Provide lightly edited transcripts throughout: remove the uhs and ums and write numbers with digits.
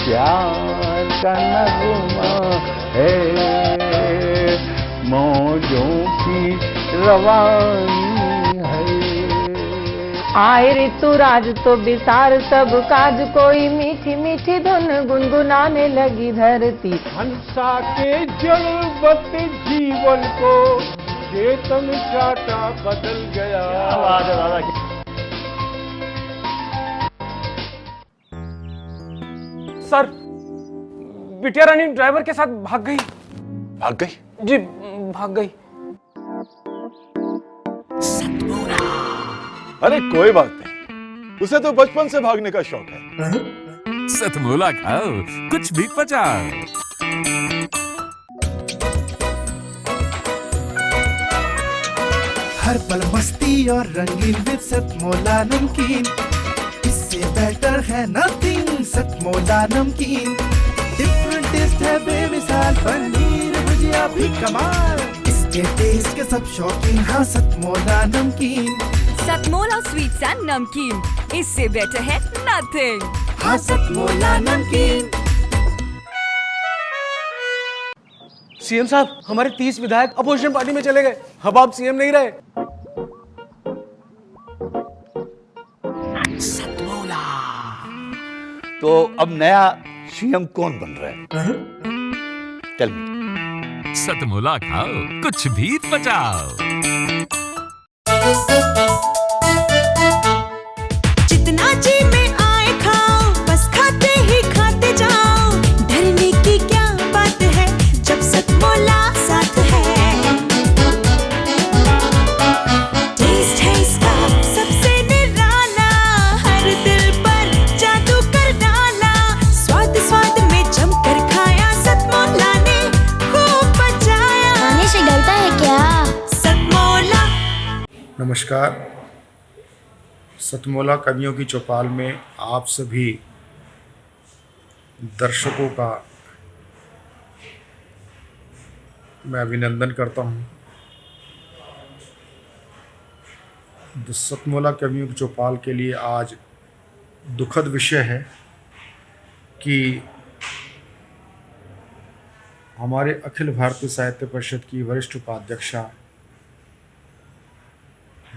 प्यार का नगमा है, मौजों की रवानी है। आए ऋतुराज तो बिसार सब काज, कोई मीठी मीठी धुन गुनगुनाने लगी धरती। हंसा के जलवत जीवन को चेतन चाटा बदल गया। क्या बात है दादा। सर, बिटिया रानी ड्राइवर के साथ भाग गई। भाग गई? जी, भाग गई। अरे कोई बात नहीं, उसे तो बचपन से भागने का शौक है। सतमोला खाओ, कुछ भी पचाओ। हर पल मस्ती और रंगीन विद सतमोला नमकीन, इससे बेटर है नथिंग। सतमोला नमकीन डिफरेंट टेस्ट है बेमिसाल, पनीर भुजिया भी कमाल, इसके टेस्ट के सब शौकीन। हाँ सतमोला नमकीन, सतमोला स्वीट्स एंड नमकीन, इससे बेटर है नथिंग। हाँ सतमोला नमकीन। सीएम साहब, हमारे 30 विधायक अपोजिशन पार्टी में चले गए। अब आप सीएम नहीं रहे। तो अब नया सीएम कौन बन रहा है? Tell me. सतमोला खाओ, कुछ भी पचाओ। जितना जी में आए खाओ, बस खाते ही खाते जाओ। डरने की क्या बात है जब सतमोला साथ है। टेस्ट है इसका सबसे निराला, हर दिल पर जादू कर डाला। स्वाद स्वाद में जमकर खाया, सतमोला ने खूब बचाया। खाने से गलता है क्या? सतमोला। नमस्कार, सतमोला कवियों की चौपाल में आप सभी दर्शकों का मैं अभिनंदन करता हूं। सतमोला कवियों की चौपाल के लिए आज दुखद विषय है कि हमारे अखिल भारतीय साहित्य परिषद की वरिष्ठ उपाध्यक्षा,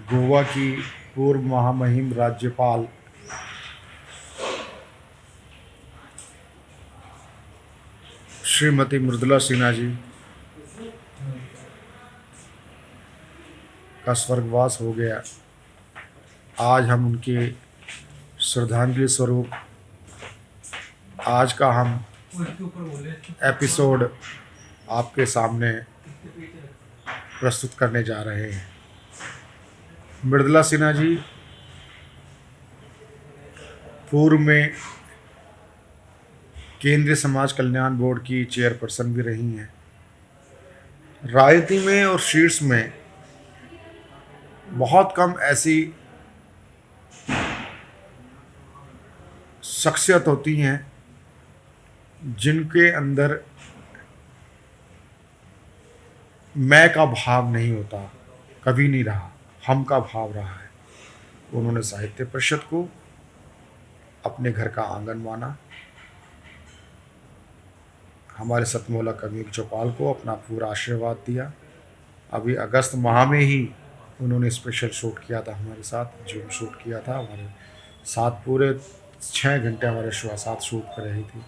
गोवा की पूर्व महामहिम राज्यपाल श्रीमती मृदुला सिन्हा जी का स्वर्गवास हो गया। आज हम उनके श्रद्धांजलि स्वरूप आज का हम एपिसोड आपके सामने प्रस्तुत करने जा रहे हैं। मृदुला सिन्हा जी पूर्व में केंद्रीय समाज कल्याण बोर्ड की चेयरपर्सन भी रही हैं। राजनीति में और शीर्ष में बहुत कम ऐसी शख्सियत होती हैं जिनके अंदर मैं का भाव नहीं होता, कभी नहीं रहा, हम का भाव रहा है। उन्होंने साहित्य परिषद को अपने घर का आंगन माना, हमारे सतमोला कवियों की चौपाल को अपना पूरा आशीर्वाद दिया। अभी अगस्त माह में ही उन्होंने स्पेशल शूट किया था हमारे साथ, जूम शूट किया था हमारे साथ। पूरे 6 घंटे हमारे साथ शूट कर रही थी।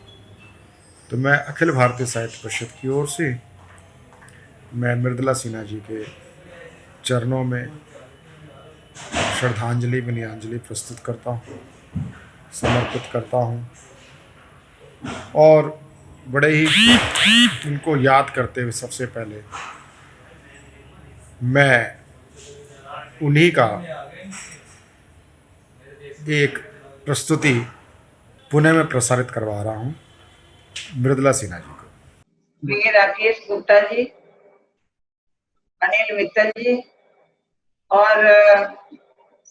तो मैं अखिल भारतीय साहित्य परिषद की ओर से मैं मृदुला सिन्हा जी के चरणों में श्रद्धांजलि विनयान्जलि प्रस्तुत करता हूँ, समर्पित करता हूँ। और बड़े ही उनको याद करते हुए सबसे पहले मैं उन्हीं का एक प्रस्तुति पुणे में प्रसारित करवा रहा हूँ, मृदुला सिन्हा जी को। प्रिय राकेश गुप्ता जी, अनिल मित्तल जी और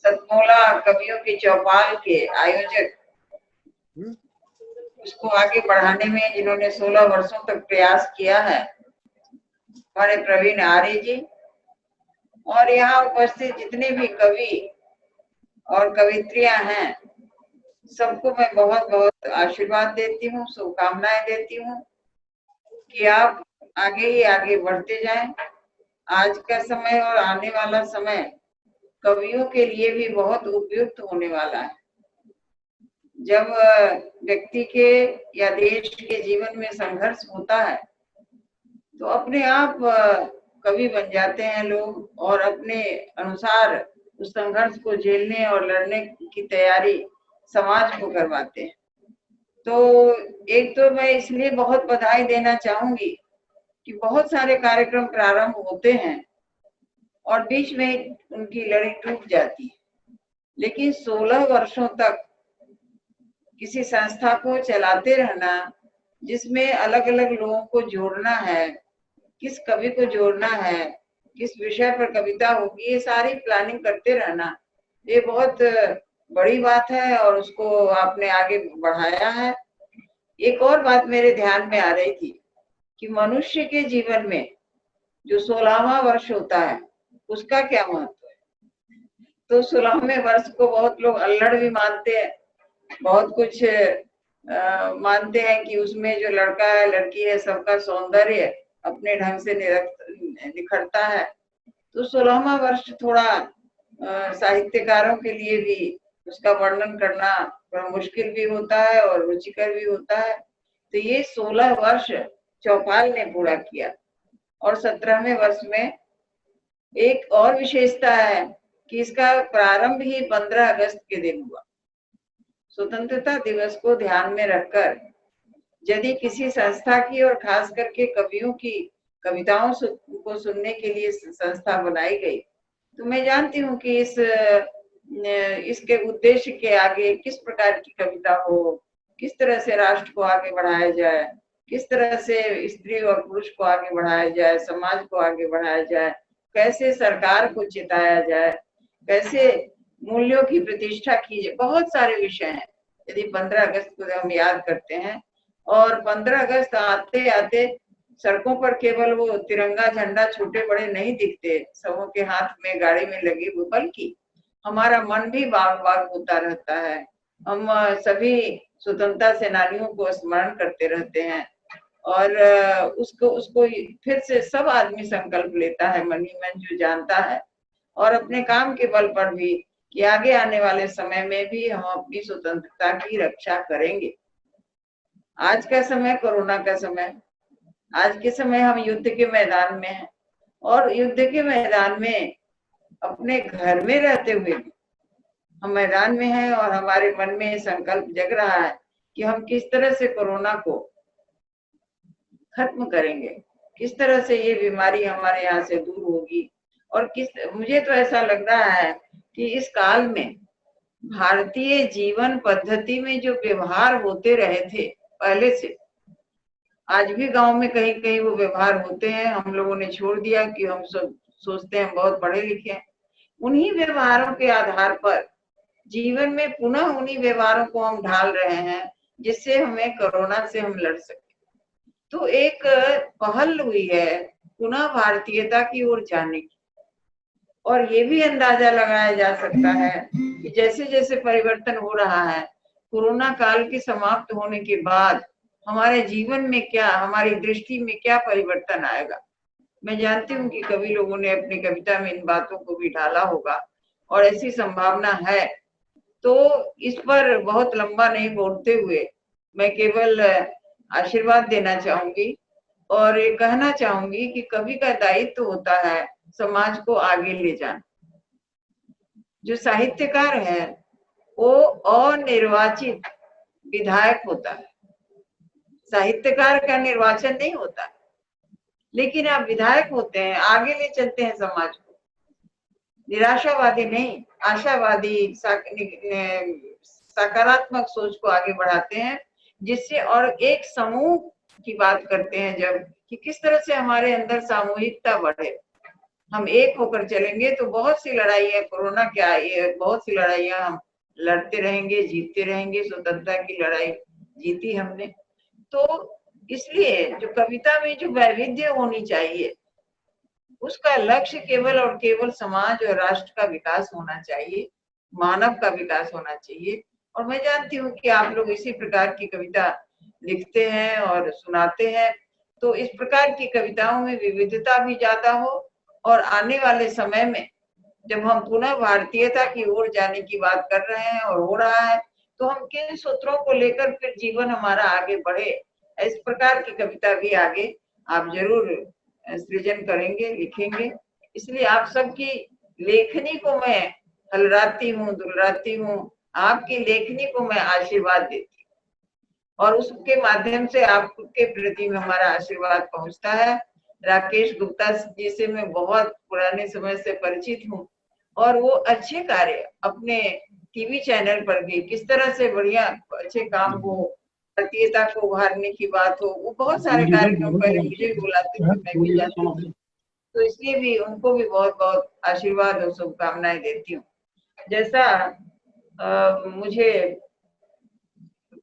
सतमोला कवियों की चौपाल के आयोजक, उसको आगे बढ़ाने में जिन्होंने 16 वर्षों तक प्रयास किया है, हमारे प्रवीण आर्य जी और यहाँ उपस्थित जितने भी कवि और कवित्रियां हैं, सबको मैं बहुत बहुत आशीर्वाद देती हूँ, शुभकामनाएं देती हूँ कि आप आगे ही आगे बढ़ते जाएं। आज का समय और आने वाला समय कवियों के लिए भी बहुत उपयुक्त होने वाला है। जब व्यक्ति के या देश के जीवन में संघर्ष होता है तो अपने आप कवि बन जाते हैं लोग और अपने अनुसार उस संघर्ष को झेलने और लड़ने की तैयारी समाज को करवाते हैं। तो एक तो मैं इसलिए बहुत बधाई देना चाहूंगी कि बहुत सारे कार्यक्रम प्रारंभ होते हैं और बीच में उनकी लड़ी टूट जाती है, लेकिन 16 वर्षों तक किसी संस्था को चलाते रहना, जिसमें अलग अलग लोगों को जोड़ना है, किस कवि को जोड़ना है, किस विषय पर कविता होगी, ये सारी प्लानिंग करते रहना, ये बहुत बड़ी बात है और उसको आपने आगे बढ़ाया है। एक और बात मेरे ध्यान में आ रही थी कि मनुष्य के जीवन में जो 16वां वर्ष होता है उसका क्या महत्व है। तो 16वें वर्ष को बहुत लोग अल्लड़ भी मानते हैं, बहुत कुछ मानते हैं कि उसमें जो लड़का है लड़की है सबका सौंदर्य अपने ढंग से निखरता है। तो 16वां वर्ष थोड़ा साहित्यकारों के लिए भी उसका वर्णन करना थोड़ा मुश्किल भी होता है और रुचिकर भी होता है। तो ये 16 वर्ष चौपाल ने पूरा किया और 17वें वर्ष में एक और विशेषता है कि इसका प्रारंभ ही 15 अगस्त के दिन हुआ। स्वतंत्रता दिवस को ध्यान में रखकर यदि किसी संस्था की और खास करके कवियों की कविताओं को सुनने के लिए संस्था बनाई गई, तो मैं जानती हूँ कि इसके उद्देश्य के आगे किस प्रकार की कविता हो, किस तरह से राष्ट्र को आगे बढ़ाया जाए, किस तरह से स्त्री और पुरुष को आगे बढ़ाया जाए, समाज को आगे बढ़ाया जाए, कैसे सरकार को चिताया जाए, कैसे मूल्यों की प्रतिष्ठा की जाए। बहुत सारे विषय हैं। यदि 15 अगस्त को हम याद करते हैं और 15 अगस्त आते आते सड़कों पर केवल वो तिरंगा झंडा छोटे बड़े नहीं दिखते सबों के हाथ में गाड़ी में लगे हुए, बल्कि हमारा मन भी बाग बाग होता रहता है। हम सभी स्वतंत्रता सेनानियों को स्मरण करते रहते हैं और उसको फिर से सब आदमी संकल्प लेता है मन ही मन जो जानता है और अपने काम के बल पर भी कि आगे आने वाले समय में भी हम अपनी स्वतंत्रता की रक्षा करेंगे। आज का समय कोरोना का समय, आज के समय हम युद्ध के मैदान में हैं और युद्ध के मैदान में अपने घर में रहते हुए भी हम मैदान में हैं और हमारे मन में संकल्प जग रहा है कि हम किस तरह से कोरोना को खत्म करेंगे, किस तरह से ये बीमारी हमारे यहाँ से दूर होगी। और मुझे तो ऐसा लग रहा है कि इस काल में भारतीय जीवन पद्धति में जो व्यवहार होते रहे थे पहले से, आज भी गांव में कहीं कहीं वो व्यवहार होते हैं। हम लोगों ने छोड़ दिया कि हम सब सोचते हैं बहुत पढ़े लिखे हैं। उन्हीं व्यवहारों के आधार पर जीवन में पुनः उन्हीं व्यवहारों को हम ढाल रहे हैं जिससे हमें कोरोना से हम लड़ सके। तो एक पहल हुई है पुनः भारतीयता की ओर जाने की, और ये भी अंदाजा लगाया जा सकता है कि जैसे जैसे परिवर्तन हो रहा है, कोरोना काल के समाप्त होने के बाद हमारे जीवन में क्या, हमारी दृष्टि में क्या परिवर्तन आएगा। मैं जानती हूँ कि कवि लोगों ने अपनी कविता में इन बातों को भी ढाला होगा और ऐसी संभावना है। तो इस पर बहुत लंबा नहीं बोलते हुए मैं केवल आशीर्वाद देना चाहूंगी और ये कहना चाहूंगी कि कवि का दायित्व होता है समाज को आगे ले जाना। जो साहित्यकार है वो अनिर्वाचित विधायक होता है, साहित्यकार का निर्वाचन नहीं होता, लेकिन आप विधायक होते हैं, आगे ले चलते हैं समाज को। निराशावादी नहीं, आशावादी सकारात्मक सोच को आगे बढ़ाते हैं, जिससे और एक समूह की बात करते हैं जब कि किस तरह से हमारे अंदर सामूहिकता बढ़े। हम एक होकर चलेंगे तो बहुत सी लड़ाइयाँ, कोरोना क्या है, बहुत सी लड़ाइयाँ हम लड़ते रहेंगे, जीतते रहेंगे। स्वतंत्रता की लड़ाई जीती हमने। तो इसलिए जो कविता में जो वैविध्य होनी चाहिए उसका लक्ष्य केवल और केवल समाज और राष्ट्र का विकास होना चाहिए, मानव का विकास होना चाहिए। और मैं जानती हूँ कि आप लोग इसी प्रकार की कविता लिखते हैं और सुनाते हैं। तो इस प्रकार की कविताओं में विविधता भी ज्यादा हो, और आने वाले समय में जब हम पुनः भारतीयता की ओर जाने की बात कर रहे हैं और हो रहा है, तो हम किन सूत्रों को लेकर फिर जीवन हमारा आगे बढ़े, इस प्रकार की कविता भी आगे आप जरूर सृजन करेंगे, लिखेंगे। इसलिए आप सबकी लेखनी को मैं हलराती हूँ, दुलराती हूँ, आपकी लेखनी को मैं आशीर्वाद देती हूँ, और उसके माध्यम से आपके प्रति में हमारा आशीर्वाद पहुंचता है। राकेश गुप्ता जी से मैं बहुत पुराने समय से परिचित हूँ, और वो अच्छे कार्य अपने टीवी चैनल पर भी किस तरह से बढ़िया अच्छे काम हो, भारतीयता को उभारने की बात हो, वो बहुत सारे कार्यक्रम पहले मुझे भी बुलाते थे, मैं भी जाती थी। तो इसलिए भी उनको भी बहुत बहुत आशीर्वाद और शुभकामनाएं देती हूँ। जैसा मुझे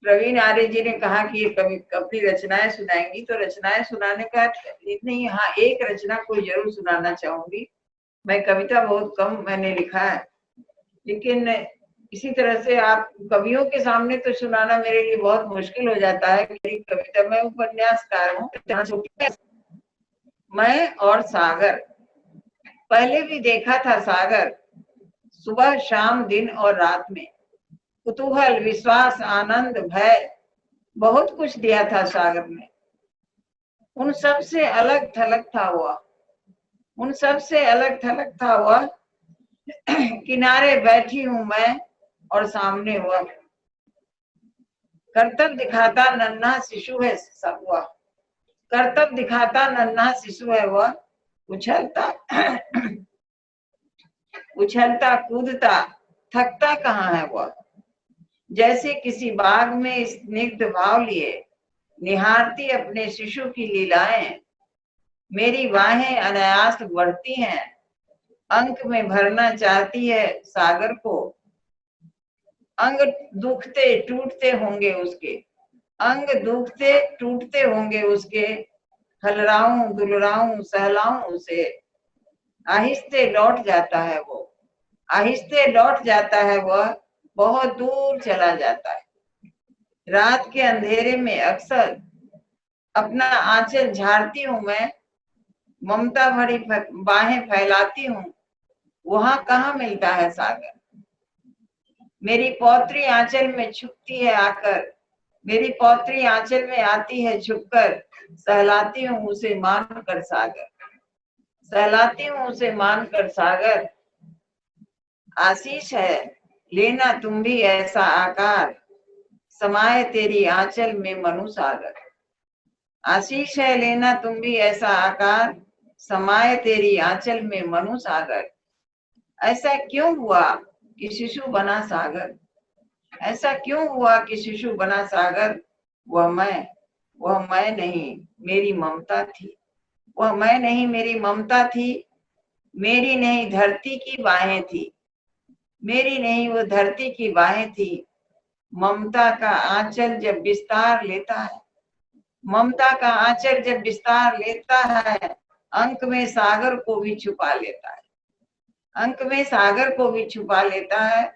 प्रवीण आर्य जी ने कहा कि ये कवि अपनी रचनाएं सुनाएंगी, तो रचनाएं सुनाने का नहीं, हाँ एक रचना कोई जरूर सुनाना चाहूंगी। मैं कविता बहुत कम मैंने लिखा है, लेकिन इसी तरह से आप कवियों के सामने तो सुनाना मेरे लिए बहुत मुश्किल हो जाता है। मेरी कविता, मैं उपन्यासकार हूँ। मैं और सागर, पहले भी देखा था सागर, सुबह शाम दिन और रात में, कुतूहल विश्वास आनंद भय बहुत कुछ दिया था सागर ने। उन सब से अलग थलग था हुआ, उन सब से अलग थलग था हुआ, किनारे बैठी हूं मैं और सामने हुआ, करतब दिखाता नन्हा शिशु है सब हुआ, करतब दिखाता नन्हा शिशु है वह, उछलता उछलता कूदता थकता कहाँ है वह, जैसे किसी बाग में स्निग्ध भाव लिए निहारती अपने शिशु की लीलाएं, मेरी बाहें अनायास बढ़ती हैं, अंक में भरना चाहती है सागर को, अंग दुखते टूटते होंगे उसके, अंग दुखते टूटते होंगे उसके, हलराऊं दुलराऊं सहलाऊं उसे, आहिस्ते लौट जाता है वो, आहिस्ते लौट जाता है वह, बहुत दूर चला जाता है। रात के अंधेरे में अक्सर अपना आंचल झाड़ती हूँ मैं, ममता भरी बाहें फैलाती हूँ, वहां कहाँ मिलता है सागर, मेरी पौत्री आंचल में छुपती है आकर, मेरी पौत्री आंचल में आती है छुपकर, सहलाती हूँ उसे मान कर सागर, सहलाती हूँ उसे मान कर सागर, आशीष है लेना तुम भी ऐसा आकार, समाये तेरी आंचल में मनु सागर, आशीष है लेना तुम भी ऐसा आकार, समाये तेरी आंचल में मनु सागर। ऐसा क्यों हुआ कि शिशु बना सागर, ऐसा क्यों हुआ कि शिशु बना सागर, वह मैं नहीं मेरी ममता थी, वह मैं नहीं मेरी ममता थी, मेरी नहीं धरती की बाहें थी, मेरी नहीं वो धरती की बाहें थी, ममता का आंचल जब विस्तार लेता है, ममता का आंचल जब विस्तार लेता है, अंक में सागर को भी छुपा लेता है, अंक में सागर को भी छुपा लेता है,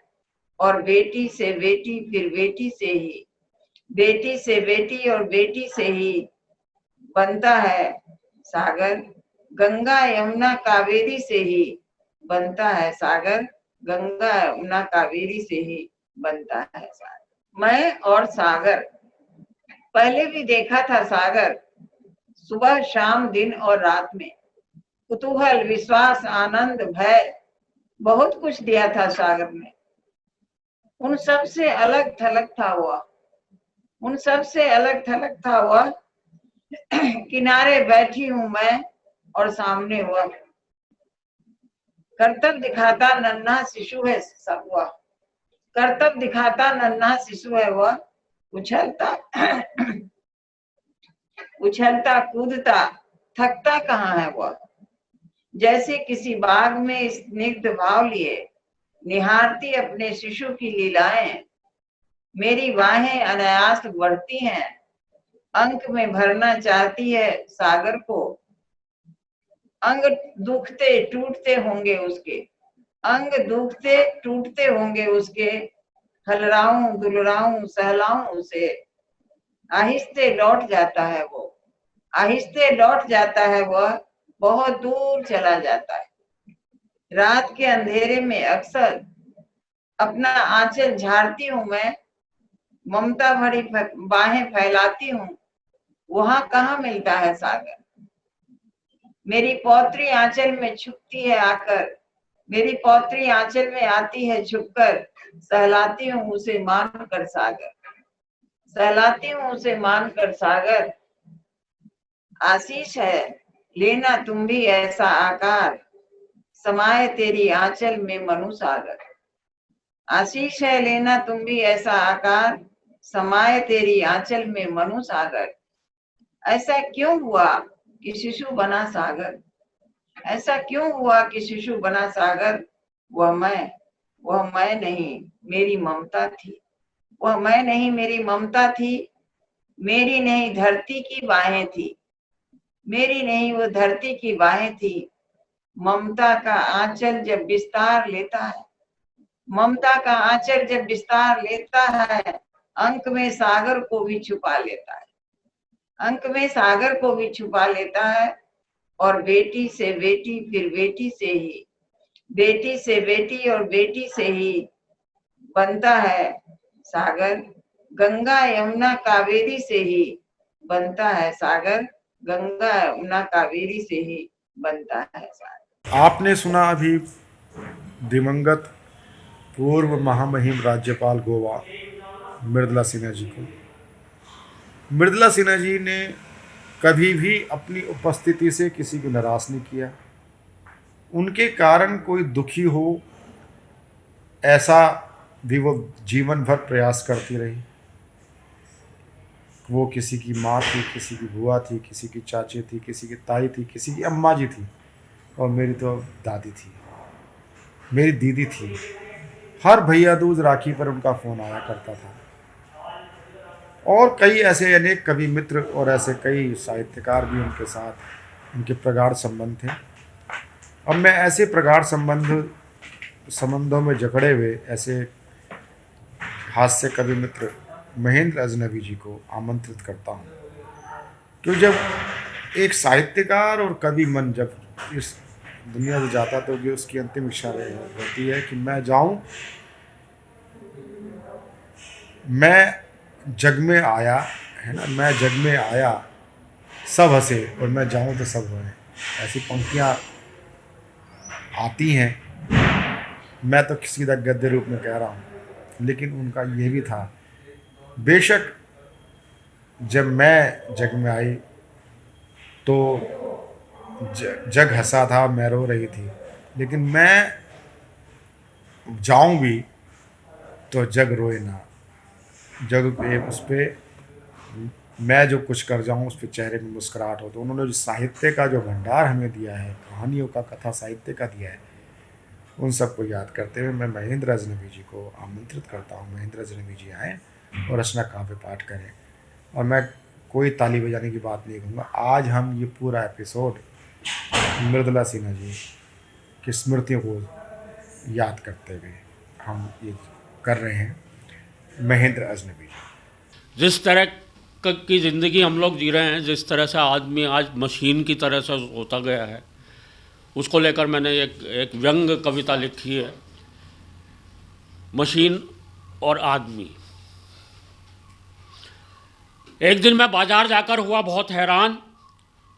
और बेटी से बेटी फिर बेटी से ही, बेटी से बेटी और बेटी से ही बनता है सागर, गंगा यमुना कावेरी से ही बनता है सागर, गंगा यमुना कावेरी से ही बनता है सागर। मैं और सागर, पहले भी देखा था सागर, सुबह शाम दिन और रात में, कुतूहल विश्वास आनंद भय बहुत कुछ दिया था सागर ने। उन सब से अलग थलग था हुआ, उन सब से अलग थलग था हुआ, किनारे बैठी हूं मैं और सामने हुआ, करतब दिखाता नन्हा शिशु है सब हुआ, करतब दिखाता नन्हा शिशु है वह, उछलता उछलता कूदता थकता कहाँ है वह, जैसे किसी बाग में स्निग्ध भाव लिए निहारती अपने शिशु की लीलाएं, मेरी बाहें अनायास बढ़ती हैं, अंक में भरना चाहती है सागर को, अंग दुखते टूटते होंगे उसके, अंग दुखते टूटते होंगे उसके, हलराऊं दुलराऊं सहलाऊं उसे, आहिस्ते लौट जाता है वो, आहिस्ते लौट जाता है वह, बहुत दूर चला जाता है। रात के अंधेरे में अक्सर अपना आंचल झाड़ती हूँ मैं, ममता भरी बाहें फैलाती हूँ, वहां कहाँ मिलता है सागर। मेरी पौत्री आंचल में छुपती है आकर, मेरी पौत्री आंचल में आती है छुपकर, सहलाती हूँ उसे मान कर सागर, सहलाती हूँ उसे मान कर सागर। आशीष है लेना तुम भी ऐसा आकार, समाये तेरी आंचल में मनु सागर। आशीष है लेना तुम भी ऐसा आकार, समाये तेरी आंचल में मनु सागर। ऐसा क्यों हुआ कि शिशु बना सागर, ऐसा क्यों हुआ कि शिशु बना सागर। वह मैं नहीं मेरी ममता थी, वह मैं नहीं मेरी ममता थी, मेरी नहीं धरती की बाहें थी, मेरी नहीं वो धरती की बाहें थी। ममता का आंचल जब विस्तार लेता है, ममता का आंचल जब विस्तार लेता है, अंक में सागर को भी छुपा लेता है, अंक में सागर को भी छुपा लेता है। और बेटी से बेटी फिर बेटी से ही, बेटी से बेटी और बेटी से ही बनता है सागर। गंगा यमुना कावेरी से ही बनता है सागर, गंगा यमुना कावेरी से ही बनता है सागर। आपने सुना अभी दिवंगत पूर्व महामहिम राज्यपाल गोवा मृदुला सिन्हा जी को। मृदुला सिन्हा जी ने कभी भी अपनी उपस्थिति से किसी को निराश नहीं किया। उनके कारण कोई दुखी हो ऐसा भी वो जीवन भर प्रयास करती रही। वो किसी की माँ थी, किसी की बुआ थी, किसी की चाची थी, किसी की ताई थी, किसी की अम्मा जी थी, और मेरी तो दादी थी, मेरी दीदी थी। हर भैया दूज राखी पर उनका फ़ोन आया करता था। और कई ऐसे अनेक कवि मित्र और ऐसे कई साहित्यकार भी उनके साथ, उनके प्रगाढ़ संबंध थे। अब मैं ऐसे प्रगाढ़ संबंधों में जकड़े हुए ऐसे हास्य कवि मित्र महेंद्र अजनबी जी को आमंत्रित करता हूँ, क्योंकि जब एक साहित्यकार और कवि मन जब इस दुनिया से जाता तो कि उसकी अंतिम इच्छा होती है कि मैं जाऊँ, मैं जग में आया है ना, मैं जग में आया सब हंसे और मैं जाऊँ तो सब रोएं। ऐसी पंक्तियाँ आती हैं। मैं तो सीधा गद्य रूप में कह रहा हूँ, लेकिन उनका ये भी था। बेशक जब मैं जग में आई तो जग हंसा था, मैं रो रही थी, लेकिन मैं जाऊं भी तो जग रोए ना। जग पे उस पर मैं जो कुछ कर जाऊं उस पर चेहरे में मुस्कुराहट हो। तो उन्होंने जो साहित्य का जो भंडार हमें दिया है, कहानियों का, कथा साहित्य का दिया है, उन सबको याद करते हुए मैं महेंद्र अजनबी जी को आमंत्रित करता हूँ। महेंद्र अजनबी जी आएँ और रचना काव्य पाठ करें। और मैं कोई ताली बजाने की बात नहीं कहूँगा। आज हम ये पूरा एपिसोड मृदुला सिन्हा जी की स्मृतियों को याद करते हुए हम ये कर रहे हैं। महेंद्र अजनबी जी, जिस तरह की ज़िंदगी हम लोग जी रहे हैं, जिस तरह से आदमी आज मशीन की तरह से होता गया है, उसको लेकर मैंने एक व्यंग कविता लिखी है, मशीन और आदमी। एक दिन मैं बाजार जाकर हुआ बहुत हैरान,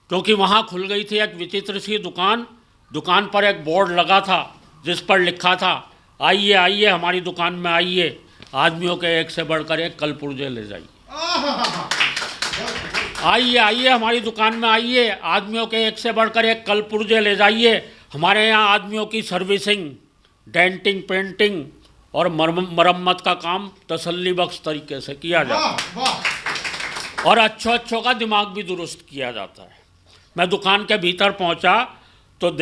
क्योंकि वहाँ खुल गई थी एक विचित्र सी दुकान। दुकान पर एक बोर्ड लगा था जिस पर लिखा था, आइए आइए हमारी दुकान में आइए, आदमियों के एक से बढ़कर एक कल पुर्जे ले जाइए। आइए आइए हमारी दुकान में आइए, आदमियों के एक से बढ़कर एक कल पुर्जे ले जाइए। हमारे यहाँ आदमियों की सर्विसिंग, डेंटिंग, पेंटिंग और मरम्मत का काम तसल्ली बख्श तरीके से किया जाता है और अच्छों का दिमाग भी दुरुस्त किया जाता है। मैं दुकान के भीतर पहुंचा तो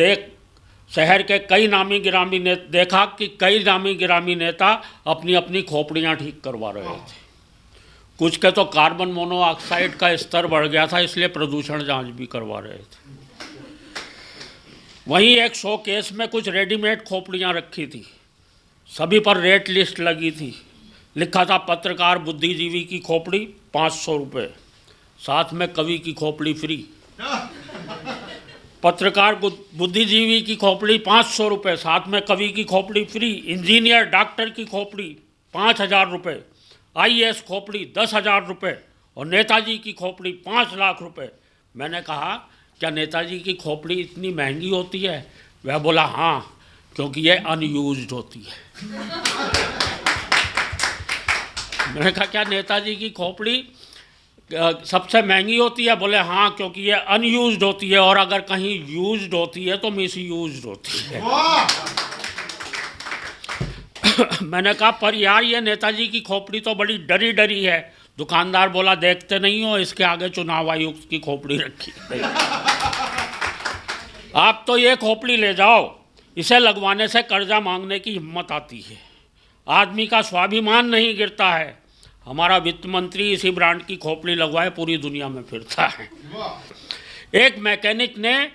शहर के कई नामी गिरामी देखा कि कई नामी गिरामी नेता अपनी अपनी खोपड़ियां ठीक करवा रहे थे। कुछ के तो कार्बन मोनोऑक्साइड का स्तर बढ़ गया था, इसलिए प्रदूषण जांच भी करवा रहे थे। वहीं एक शोकेस में कुछ रेडीमेड खोपड़ियां रखी थी, सभी पर रेट लिस्ट लगी थी। लिखा था पत्रकार बुद्धिजीवी की खोपड़ी 500 रुपये, साथ में कवि की खोपड़ी फ्री। पत्रकार बुद्धिजीवी की खोपड़ी 500 रुपये, साथ में कवि की खोपड़ी फ्री। इंजीनियर डॉक्टर की खोपड़ी 5,000 रुपये, IAS खोपड़ी 10,000 रुपये और नेताजी की खोपड़ी 5 लाख रुपए। मैंने कहा क्या नेताजी की खोपड़ी इतनी महंगी होती है? वह बोला हाँ, क्योंकि ये अनयूज्ड होती है। मैंने कहा क्या नेताजी की खोपड़ी सबसे महंगी होती है? बोले हाँ, क्योंकि ये अनयूज्ड होती है, और अगर कहीं यूज्ड होती है तो मिसयूज्ड होती है। मैंने कहा पर यार ये नेताजी की खोपड़ी तो बड़ी डरी डरी है। दुकानदार बोला देखते नहीं हो, इसके आगे चुनाव आयुक्त की खोपड़ी रखी। आप तो ये खोपड़ी ले जाओ, इसे लगवाने से कर्जा मांगने की हिम्मत आती है, आदमी का स्वाभिमान नहीं गिरता है। हमारा वित्त मंत्री इसी ब्रांड की खोपड़ी लगवाए पूरी दुनिया में फिरता है। एक मैकेनिक ने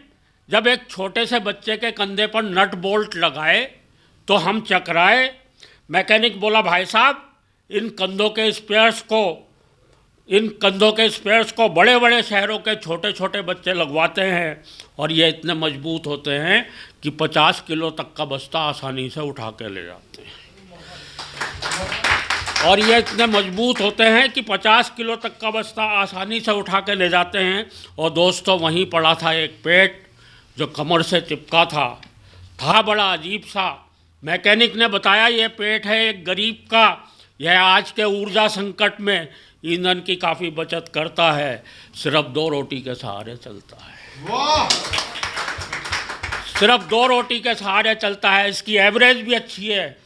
जब एक छोटे से बच्चे के कंधे पर नट बोल्ट लगाए तो हम चकराए। मैकेनिक बोला भाई साहब इन कंधों के स्पेयर्स को बड़े बड़े शहरों के छोटे छोटे बच्चे लगवाते हैं, और ये इतने मजबूत होते हैं कि 50 किलो तक का बस्ता आसानी से उठा के ले जाते हैं। और ये इतने मजबूत होते हैं कि 50 किलो तक का बस्ता आसानी से उठा के ले जाते हैं। और दोस्तों वहीं पड़ा था एक पेट जो कमर से चिपका था बड़ा अजीब सा। मैकेनिक ने बताया ये पेट है एक गरीब का, यह आज के ऊर्जा संकट में ईंधन की काफ़ी बचत करता है, सिर्फ 2 रोटी के सहारे चलता है। सिर्फ 2 रोटी के सहारे चलता है। इसकी एवरेज भी अच्छी है,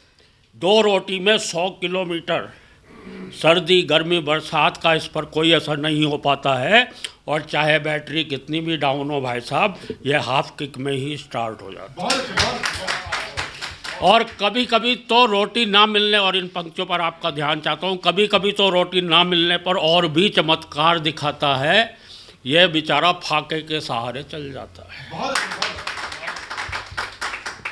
2 रोटी में 100 किलोमीटर। सर्दी गर्मी बरसात का इस पर कोई असर नहीं हो पाता है, और चाहे बैटरी कितनी भी डाउन हो भाई साहब, ये हाफ किक में ही स्टार्ट हो जाता है। और कभी कभी तो रोटी ना मिलने, और इन पंक्तियों पर आपका ध्यान चाहता हूँ, कभी कभी तो रोटी ना मिलने पर और भी चमत्कार दिखाता है, यह बेचारा फाके के सहारे चल जाता है।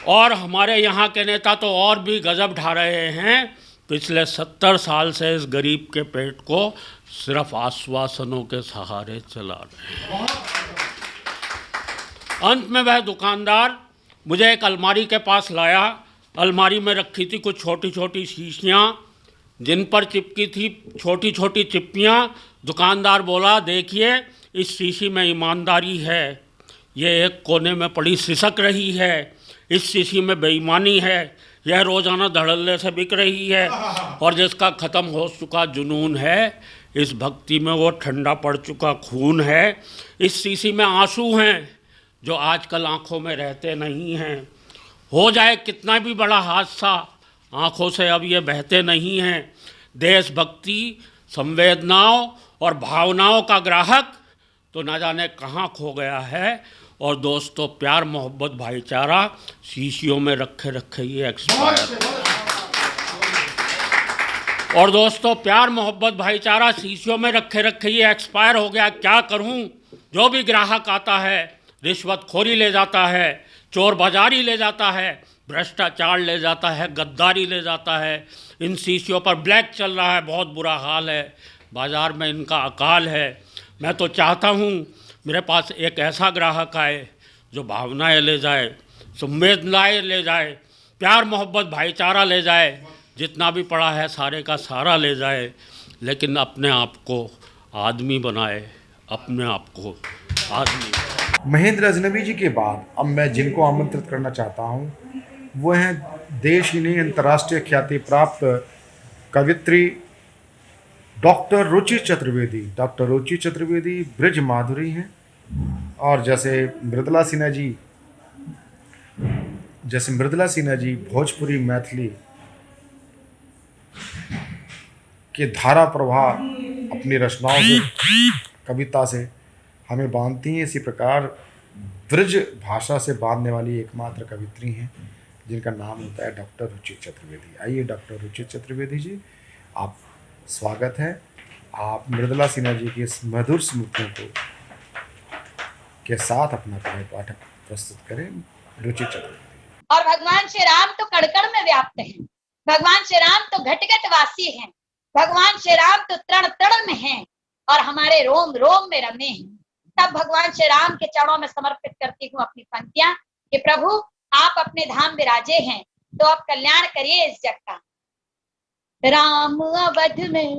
और हमारे यहाँ के नेता तो और भी गजब ढा रहे हैं। पिछले 70 साल से इस गरीब के पेट को सिर्फ आश्वासनों के सहारे चला रहे हैं। अंत में वह दुकानदार मुझे एक अलमारी के पास लाया। अलमारी में रखी थी कुछ छोटी छोटी शीशियाँ जिन पर चिपकी थी छोटी छोटी चिप्पियाँ। दुकानदार बोला देखिए इस शीशी में ईमानदारी है, ये एक कोने में पड़ी सिसक रही है, इस शीशी में बेईमानी है, यह रोज़ाना धड़ल्ले से बिक रही है, और जिसका ख़त्म हो चुका जुनून है, इस भक्ति में वो ठंडा पड़ चुका खून है। इस शीशी में आंसू हैं जो आजकल आँखों में रहते नहीं हैं। हो जाए कितना भी बड़ा हादसा, आँखों से अब ये बहते नहीं हैं। देशभक्ति, संवेदनाओं और भावनाओं का ग्राहक तो न जाने कहाँ खो गया है। और दोस्तों प्यार मोहब्बत भाईचारा शीशियों में रखे रखे ये एक्सपायर। और दोस्तों प्यार मोहब्बत भाईचारा शीशियों में रखे रखे ये एक्सपायर हो गया। क्या करूं? जो भी ग्राहक आता है रिश्वतखोरी ले जाता है, चोर बाजारी ले जाता है, भ्रष्टाचार ले जाता है, गद्दारी ले जाता है। इन शीशियों पर ब्लैक चल रहा है, बहुत बुरा हाल है, बाज़ार में इनका अकाल है। मैं तो चाहता हूँ मेरे पास एक ऐसा ग्राहक आए जो भावनाएं ले जाए, संवेदनाएं ले जाए, प्यार मोहब्बत भाईचारा ले जाए, जितना भी पड़ा है सारे का सारा ले जाए, लेकिन अपने आप को आदमी बनाए, अपने आप को आदमी। महेंद्र अजनबी जी के बाद अब मैं जिनको आमंत्रित करना चाहता हूँ वो हैं देश ही नहीं अंतर्राष्ट्रीय ख्याति प्राप्त कवित्री डॉक्टर रुचि चतुर्वेदी। डॉक्टर रुचि चतुर्वेदी ब्रज माधुरी हैं, और जैसे मृदुला सिन्हा जी भोजपुरी मैथिली के धारा प्रवाह अपनी रचनाओं से, कविता से हमें बांधती हैं, इसी प्रकार ब्रज भाषा से बांधने वाली एकमात्र कवित्री हैं जिनका नाम होता है डॉक्टर रुचि चतुर्वेदी। आइए डॉक्टर रुचि चतुर्वेदी जी, आप स्वागत है। आप मृदुला सिन्हा जी की इस मधुर स्मृतियों को के साथ अपना पाठक प्रस्तुत करें। रुचि चतुर्वेदी। और भगवान श्री राम तो कड़कड़ में व्याप्त हैं, भगवान श्री राम तो घट घट वासी हैं, भगवान श्री राम तो तृण तृण में हैं और हमारे रोम रोम में रमे हैं। तब भगवान श्री राम के चरणों में समर्पित करती हूँ अपनी पंक्तियां कि प्रभु आप अपने धाम विराजे हैं तो आप कल्याण करिए इस जग का। राम अवध में,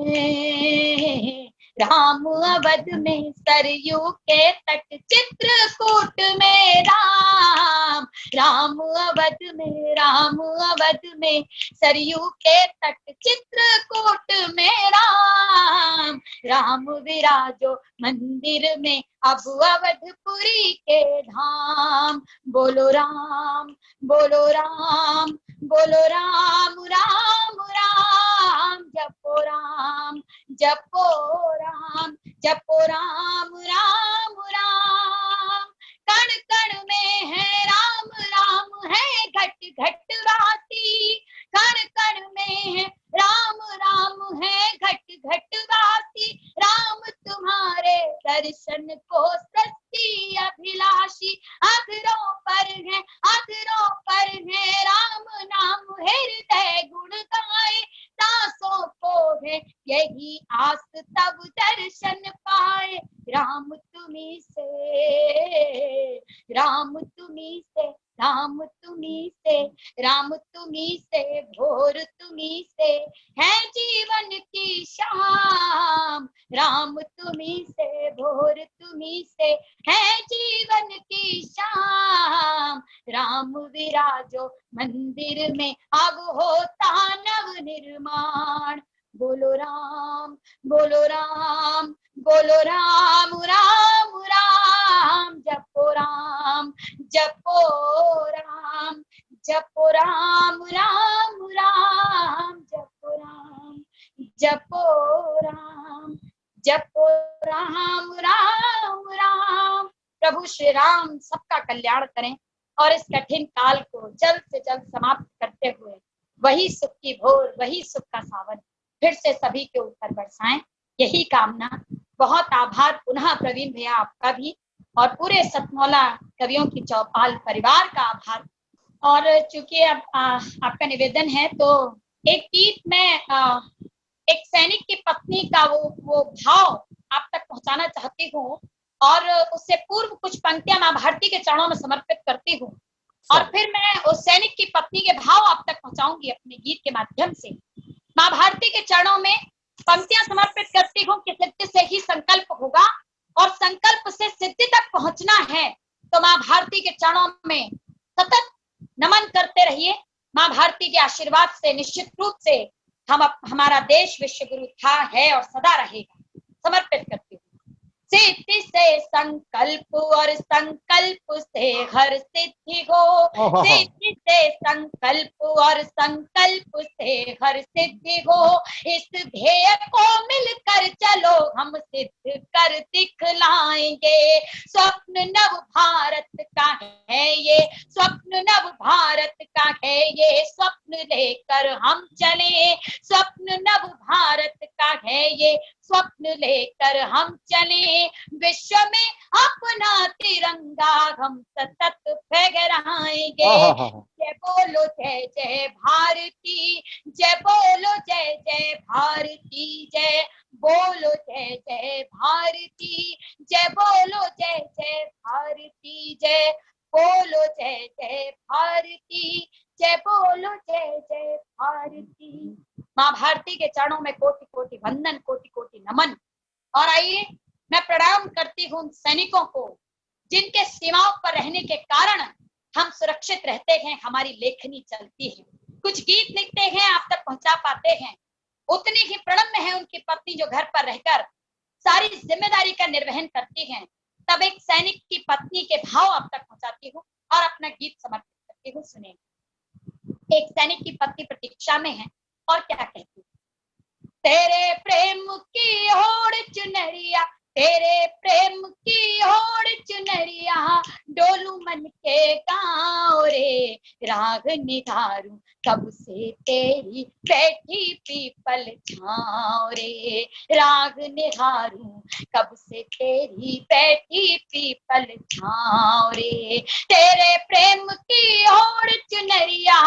राम अवध में सरयू के तट चित्रकूट में राम, राम अवध में, राम अवध में सरयू के तट चित्रकूट में राम, राम विराजो मंदिर में अब अवधपुरी के धाम। बोलो राम, बोलो राम, बोलो राम, राम राम, जपो राम, जपो राम, जपो राम, राम राम। कण कण में है राम, राम है घट घट वासी, कण कण में है राम, राम है घट घट वासी। राम तुम्हारे दर्शन को सच्ची अभिलाषी, अधरों पर है, अधरों पर है राम नाम हृदय गुण गाए। दासों को है यही आस तब दर्शन पाए। राम तुम्हीं से, राम तुम्हीं से, राम तुम्हीं से, राम तुम्हीं से, भोर तुम्हीं से है जीवन की शाम। राम तुम्हीं से, भोर तुम्हीं से है जीवन की शाम। राम विराजो मंदिर में अब होता नव निर्माण। बोलो राम, बोलो राम, बोलो राम, राम राम, जपो राम, जपो राम, जपो राम, राम राम, जपो राम, जपो राम, जपो राम, राम राम। प्रभु श्री राम सबका कल्याण करें और इस कठिन काल को जल्द से जल्द समाप्त करते हुए वही सुख की भोर, वही सुख का सावन फिर से सभी के ऊपर बरसाएं, यही कामना। बहुत आभार पुनः प्रवीण भैया आपका भी और पूरे सतमौला कवियों की चौपाल परिवार का आभार। और चूंकि अब आपका निवेदन है तो एक गीत में एक सैनिक की पत्नी का वो भाव आप तक पहुंचाना चाहती हूँ और उससे पूर्व कुछ पंक्तियां माँ भारती के चरणों में समर्पित करती हूँ और फिर मैं उस सैनिक की पत्नी के भाव आप तक पहुंचाऊंगी अपने गीत के माध्यम से। माँ भारती के चरणों में पंक्तियां समर्पित करती हूँ कि सिद्धि से ही संकल्प होगा और संकल्प से सिद्धि तक पहुंचना है तो माँ भारती के चरणों में सतत नमन करते रहिए। माँ भारती के आशीर्वाद से निश्चित रूप से हमारा देश विश्व गुरु था, है और सदा रहेगा। समर्पित करती हूँ। सिद्धि से संकल्प और संकल्प से हर सिद्धि हो, सिद्धि से संकल्प और संकल्प से हर सिद्धि हो। इस ध्येय को मिलकर चलो हम सिद्ध कर दिखलाएंगे। स्वप्न नव भारत का है ये, स्वप्न नव भारत का है ये, स्वप्न लेकर हम चले। स्वप्न नव भारत का है ये, स्वप्न लेकर हम चले। विश्व में अपना तिरंगा हम सतत फहराएंगे। जय बोलो जय जय भारती, जय बोलो जय जय भारती, जय बोलो जय जय भारती, जय बोलो जय जय भारती, जय बोलो जय जय भारती, जय बोलो जय जय भारती। माँ भारती के चरणों में कोटि कोटि वंदन, कोटि कोटि नमन। और आइए मैं प्रणाम करती हूँ सैनिकों को जिनके सीमाओं पर रहने के कारण हम सुरक्षित रहते हैं, हमारी लेखनी चलती है, कुछ गीत लिखते हैं, आप तक पहुंचा पाते हैं। उतनी ही प्रणम्य है उनकी पत्नी जो घर पर रहकर सारी जिम्मेदारी का निर्वहन करती हैं। तब एक सैनिक की पत्नी के भाव आप तक पहुंचाती हूँ और अपना गीत समर्पित करती हूँ। सुने। एक सैनिक की पत्नी प्रतीक्षा में है और क्या कहती है। तेरे प्रेम की होड़ चुनरिया, तेरे प्रेम की होड़ चुनरिया, डोलू मन के गाँव रे। राग निधारू कब से तेरी बैठी पीपल छाँव रे। राग निहारू कब से तेरी बैठी पीपल छाँव रे। तेरे प्रेम की होड़ चुनरिया,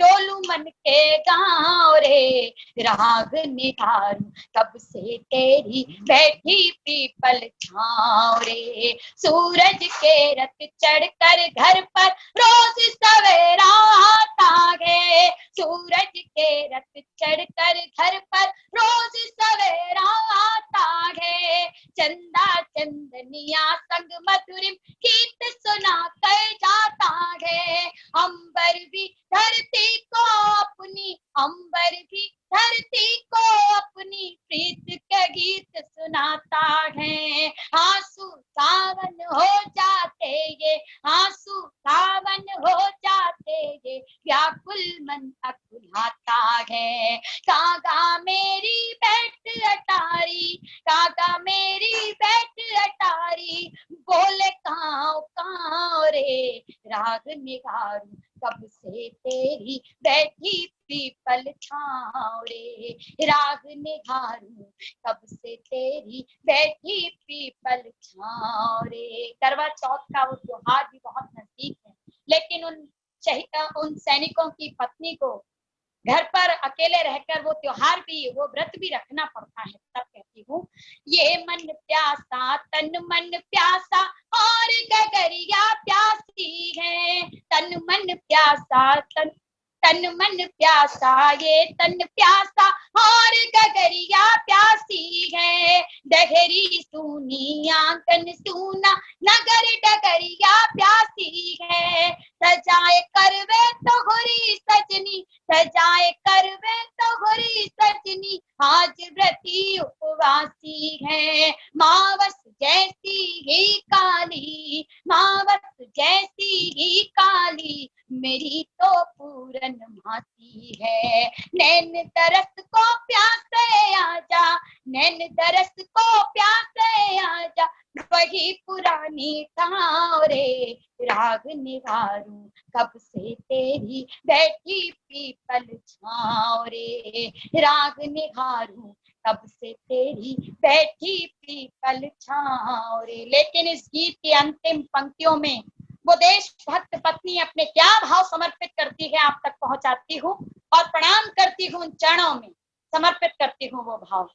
डोलू मन के गाँव रे, राग निहारूं कब से तेरी बैठी पीपल छाँव रे। सूरज के रथ चढ़कर घर पर रोज सवेरा आता है, सूरज के रथ चढ़कर घर पर रोज सवेरा आता है। चंदा चंदनिया संग मधुरिम गीत सुना कर जाता है। अंबर भी धरती को अपनी, अंबर भी धरती को अपनी प्रीत के गीत सुनाता है। आंसू सावन हो जाते ये, आंसू सावन हो जाते ये, व्याकुल मन अकुलाता है। कागा मेरी बैठ अटारी, कागा मेरी बैठ अटारी, बोले काँव काँव रे, राग निहारूं कब से तेरी बैठी पीपल छाँव रे, राग निहारूं कब से तेरी बैठी पीपल छाँव रे। करवा चौथ का वो त्योहार भी बहुत नजदीक है, लेकिन उन सैनिकों की पत्नी को घर पर अकेले रहकर वो त्योहार भी, वो व्रत भी रखना पड़ता है। तब कहती हूँ, ये मन प्यासा तन मन प्यासा और गगरिया प्यासी है, तन मन प्यासा तन मन प्यासा, ये तन प्यासा और गगरिया प्यासी है। डगरी सूनी आंगन सूना, नगर डगरिया प्यासी है। सजाए करवे तो घुरी सजनी, सजाए करवे तो घुरी सजनी, आज व्रती उपवासी है। मावस जैसी ही काली, मावस जैसी ही काली, मेरी तो पूरन मासी है। नैन दरस को प्यासे आजा, नैन दरस को प्यासे आजा, वही पुरानी ठाव रे, राग निहारूं कब से तेरी बैठी पीपल छाँव रे, राग निहारूं कब से तेरी बैठी पीपल छाँव रे। लेकिन इस गीत की अंतिम पंक्तियों में वो देशभक्त पत्नी अपने क्या भाव समर्पित करती है, आप तक पहुंचाती हूँ और प्रणाम करती हूँ, उन चरणों में समर्पित करती हूँ वो भाव।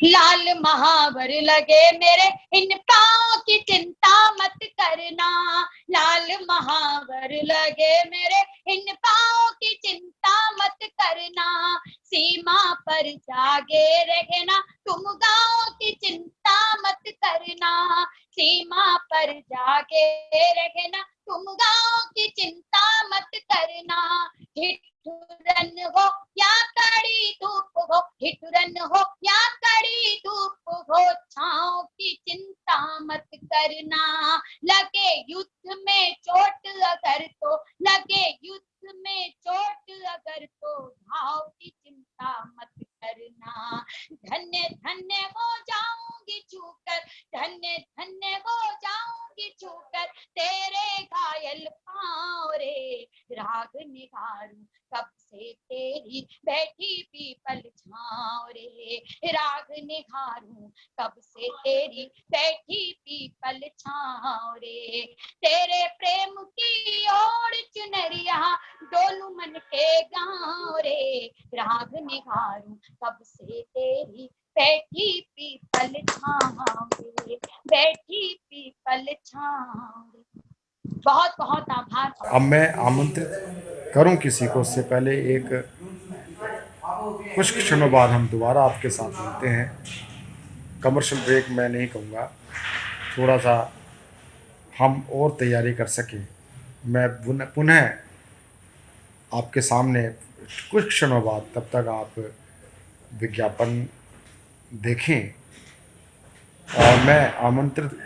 लाल महावर लगे मेरे इन पाँव की चिंता मत करना, लाल महावर लगे मेरे इन पाँव की चिंता मत करना, सीमा पर जागे रहना तुम गाँव की चिंता मत करना, सीमा पर जागे रहना तुम गाँव की चिंता मत करना। ठिठुरन हो या कड़ी धूप हो, ठिठुरन हो या कड़ी धूप हो, छाँव की चिंता मत करना। लगे युद्ध में चोट अगर तो, लगे युद्ध में चोट अगर तो, घाव की चिंता मत करना। धन्य धन्य हो जाऊंगी छूकर, धन्य धन्य हो जाऊंगी छूकर, तेरे घायल पाँव रे, राग निहारूं कब से तेरी बैठी पीपल छाँव रे, राग निहारूं कब से तेरी बैठी पीपल छाँव रे। तेरे प्रेम की ओर चुनरिया डोलू मन के गाँव रे, राग निहारूं कब से तेरी बैठी पीपल छाँव रे, बैठी पीपल छाँव रे। बहुत बहुत आभार। अब मैं आमंत्रित करूं किसी को, उससे पहले एक कुछ क्षणों बाद हम दोबारा आपके साथ मिलते हैं। कमर्शियल ब्रेक मैं नहीं कहूँगा, थोड़ा सा हम और तैयारी कर सकें। मैं पुनः आपके सामने कुछ क्षणों बाद, तब तक आप विज्ञापन देखें और मैं आमंत्रित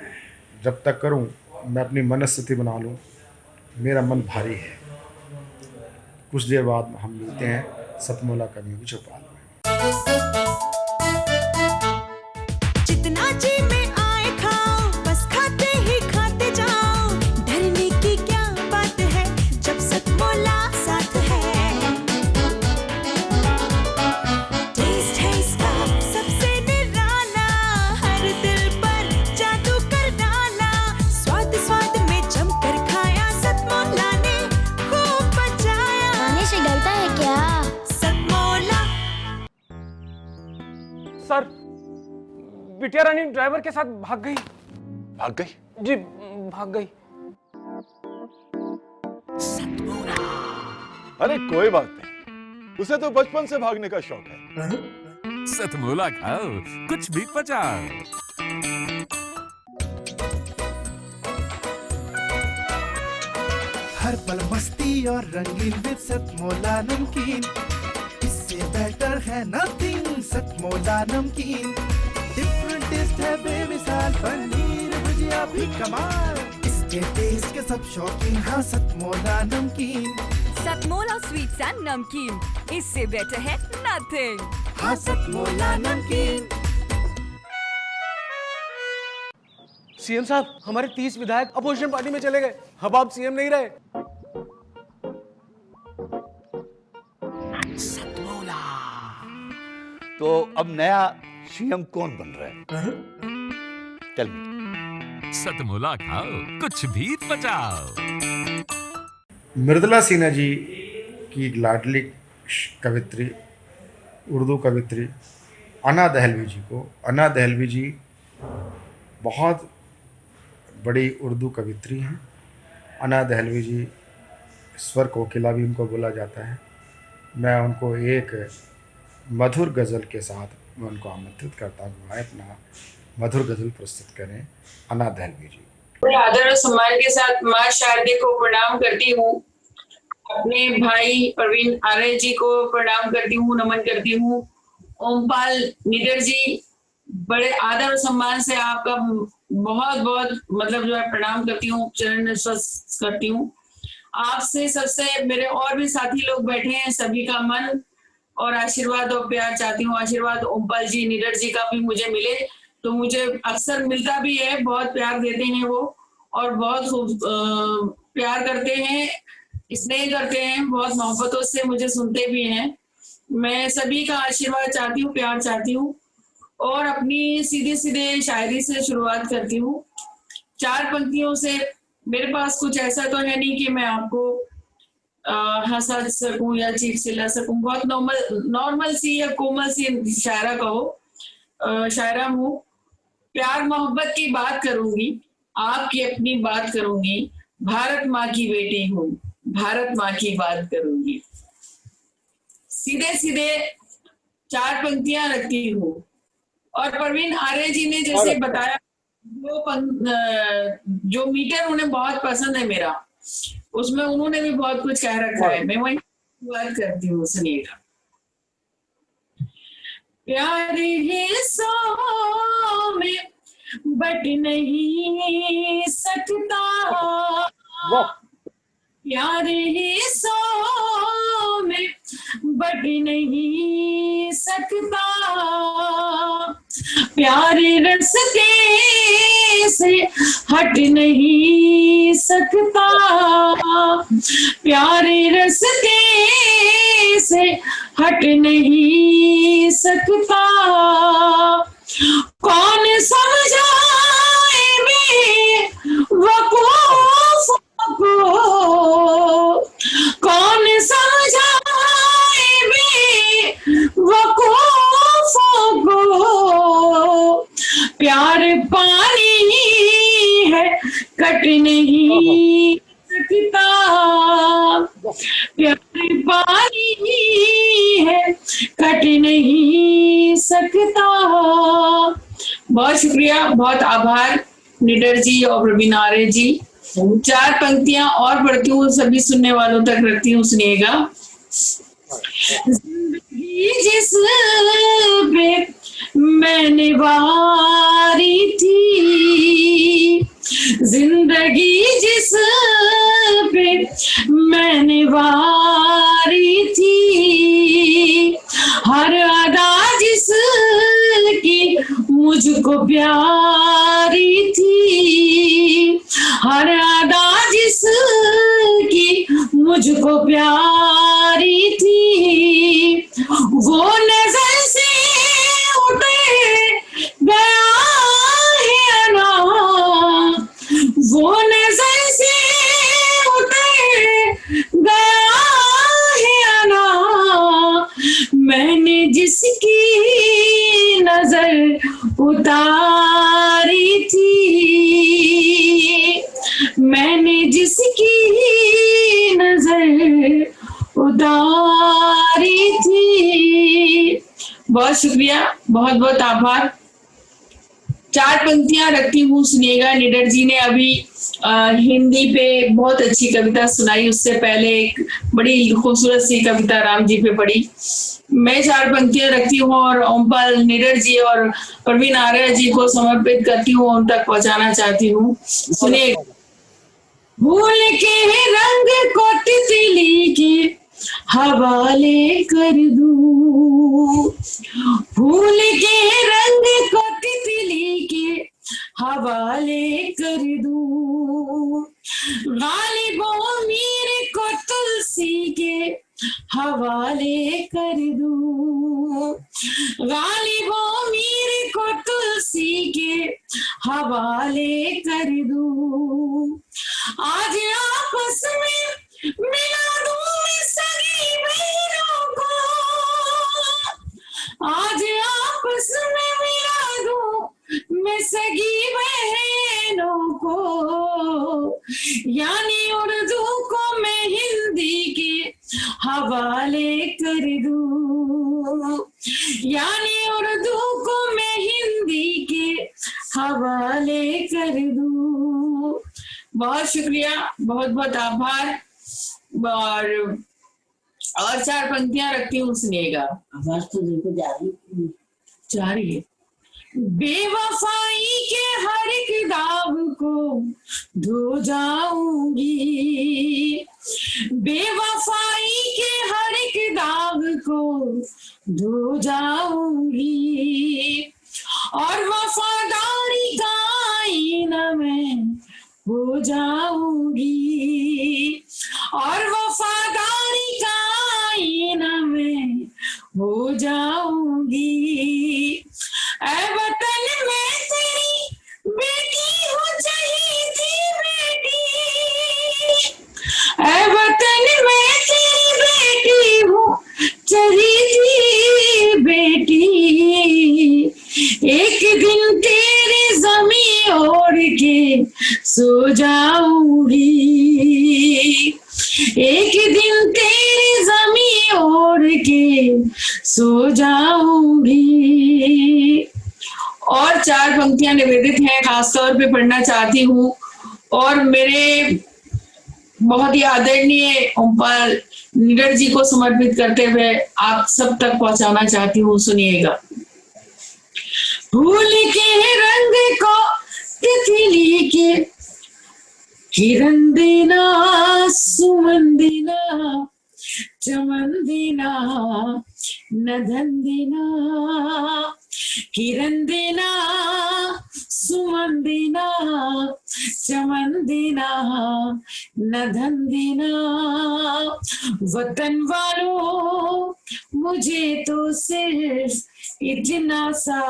जब तक करूं, मैं अपनी मनस्थिति बना लूं। मेरा मन भारी है। कुछ देर बाद हम मिलते हैं सतमोला कवियों की चौपाल में। जितना जी में आए खाओ, बस खाते ही खाते जाओ, डरने की क्या बात है जब सतमोला साथ है। टेस्ट है इसका सबसे निराला, हर दिल पर जादू कर डाला, स्वाद स्वाद में जमकर खाया, सतमोला ने खूब बचाया। सर, बिटिया रानी ड्राइवर के साथ भाग गई। भाग गई? जी, भाग गई। अरे कोई बात नहीं, उसे तो बचपन से भागने का शौक है। सतमोला खाओ, कुछ भी पचाओ। हर पल मस्ती और रंगीन विद सतमोला नमकीन, इससे बेटर है नथिंग। सतमोला नमकीन, डिफरेंट टेस्ट है बेमिसाल, पनीर भुजिया भी कमाल, इसके टेस्ट के सब शौकीन। हाँ सतमोला नमकीन, सतमोला स्वीट्स एंड नमकीन, इससे बेटर है नथिंग। हाँ सतमोला नमकीन। सीएम साहब, हमारे 30 विधायक अपोजिशन पार्टी में चले गए। अब आप सीएम नहीं रहे। तो अब नया सीएम कौन बन रहा है? Tell me. सतमोला खाओ, कुछ भी पचाओ। मृदुला सिन्हा जी की लाडली कवित्री, उर्दू कवित्री अन्ना दहलवी जी को, अन्ना दहलवी जी बहुत बड़ी उर्दू कवित्री हैं। अन्ना दहलवी जी स्वर कोकिला भी उनको बोला जाता है। मैं उनको एक मधुर गज़ल के साथ मैं उनको आमंत्रित करता हूँ, अपना मधुर गज़ल प्रस्तुत करें। अन्ना दहलवी जी। बड़े आदर और सम्मान के साथ माँ शारदे को प्रणाम करती हूँ। अपने भाई प्रवीण आर्य जी को प्रणाम करती हूँ, नमन करती हूँ। ओमपाल निडर जी, बड़े आदर और सम्मान से आपका बहुत बहुत मतलब जो है प्रणाम करती हूँ, चरण स्पर्श करती हूँ। आपसे सबसे मेरे और भी साथी लोग बैठे हैं, सभी का मन और आशीर्वाद और प्यार चाहती हूँ। आशीर्वाद ओमपाल जी निडर जी का भी मुझे मिले, तो मुझे अक्सर मिलता भी है। बहुत प्यार देते हैं वो और बहुत प्यार करते हैं, स्नेह करते हैं, बहुत मोहब्बतों से मुझे सुनते भी हैं। मैं सभी का आशीर्वाद चाहती हूँ, प्यार चाहती हूँ और अपनी सीधे सीधे शायरी से शुरुआत करती हूँ। 4 पंक्तियों से। मेरे पास कुछ ऐसा तो है नहीं कि मैं आपको हंसा सकूं या चीख चिल्ला सकूं। बहुत नॉर्मल सी या कोमल सी शायरा कहो, शायरा हूँ। प्यार मोहब्बत की बात करूंगी, आपकी अपनी बात करूंगी। भारत माँ की बेटी हूँ, भारत माँ की बात करूंगी। सीधे सीधे 4 पंक्तियां रखती हूँ। और प्रवीण आर्य जी ने जैसे बताया, जो मीटर उन्हें बहुत पसंद है मेरा, उसमें उन्होंने भी बहुत कुछ कह रखा है। मैं वही बात करती हूँ, सुनिएगा। प्यार है सौ में बट नहीं सकता, प्यार है सौ में बट नहीं सकता, प्यार रस्ते से हट नहीं सकता, प्यार रस्ते से हट नहीं सकता। कौन समझाए बेवकूफ को, कौन समझाए बेवकूफ को, प्यार पानी है कट नहीं सकता, प्यार पानी है कट नहीं सकता। बहुत शुक्रिया, बहुत आभार निडर जी और प्रवीण आर्य जी। 4 पंक्तियां और पढ़ती हूँ, सभी सुनने वालों तक रखती हूँ, सुनिएगा। जिंदगी जिस पे मैंने वारी थी, जिंदगी जिस पे मैंने वारी थी, हर अदा जिसकी मुझको प्यारी थी, हर अदा जिसकी मुझको प्यारी थी, वो नजर से उतर गया है ना, वो नजर से उतर गया है ना, मैंने जिसकी नजर उतारी थी, मैंने जिसकी नजर उतारी थी। बहुत शुक्रिया, बहुत बहुत आभार। 4 पंक्तियां रखती हूँ, सुनिएगा। निडर जी ने अभी हिंदी पे बहुत अच्छी कविता सुनाई, उससे पहले एक बड़ी खूबसूरत सी कविता राम जी पे पढ़ी। मैं 4 पंक्तियां रखती हूँ और ओमपाल निडर जी और प्रवीण आर्य जी को समर्पित करती हूँ, उन तक पहुंचाना चाहती हूँ। सुनिए। भूल के रंग को तितली के हवाले कर दूं, भूल के रंग को तितली के हवाले कर दूं, गालिबों मीर को तुलसी के हवाले कर दूं, गालिबों मीर को तुलसी के हवाले कर दूं। आज आपस में मिला दूं मैं सगी बहनों को, आज आपस में मिला दूं मैं सगी बहनों को, यानी उर्दू को मैं हिंदी के हवाले कर दूं, यानी उर्दू को मैं हिंदी के हवाले कर दूं। बहुत शुक्रिया, बहुत बहुत आभार। और 4 पंक्तियां रखती हूँ, सुनिएगा। आवाज तो देखो जा रही है। बेवफाई के हर एक दाग को धो जाऊंगी, बेवफाई के हर एक दाग को धो जाऊंगी, और वफादारी का आईना मैं हो जाऊंगी, और वफादारी का आईना मैं हो जाऊंगी। ऐ वतन में तेरी बेटी हो चहीती बेटी, ऐ वतन में तेरी बेटी हो चहीती बेटी, एक दिन तेरी ज़मीं ओढ़ के सो जाऊंगी, एक दिन तेरी ज़मीं ओढ़ के सो जाऊंगी। और 4 पंक्तियां निवेदित हैं, खासतौर पे पढ़ना चाहती हूँ और मेरे बहुत ही आदरणीय ओमपाल निडर जी को समर्पित करते हुए आप सब तक पहुंचाना चाहती हूँ। सुनिएगा। भूल के रंग को तितली के किरण देना, सुमन देना, चमन देना, नदन देना, किरण देना, सुमन देना, चमन देना, नदन देना। वतन वालों मुझे तो सिर्फ इतना सा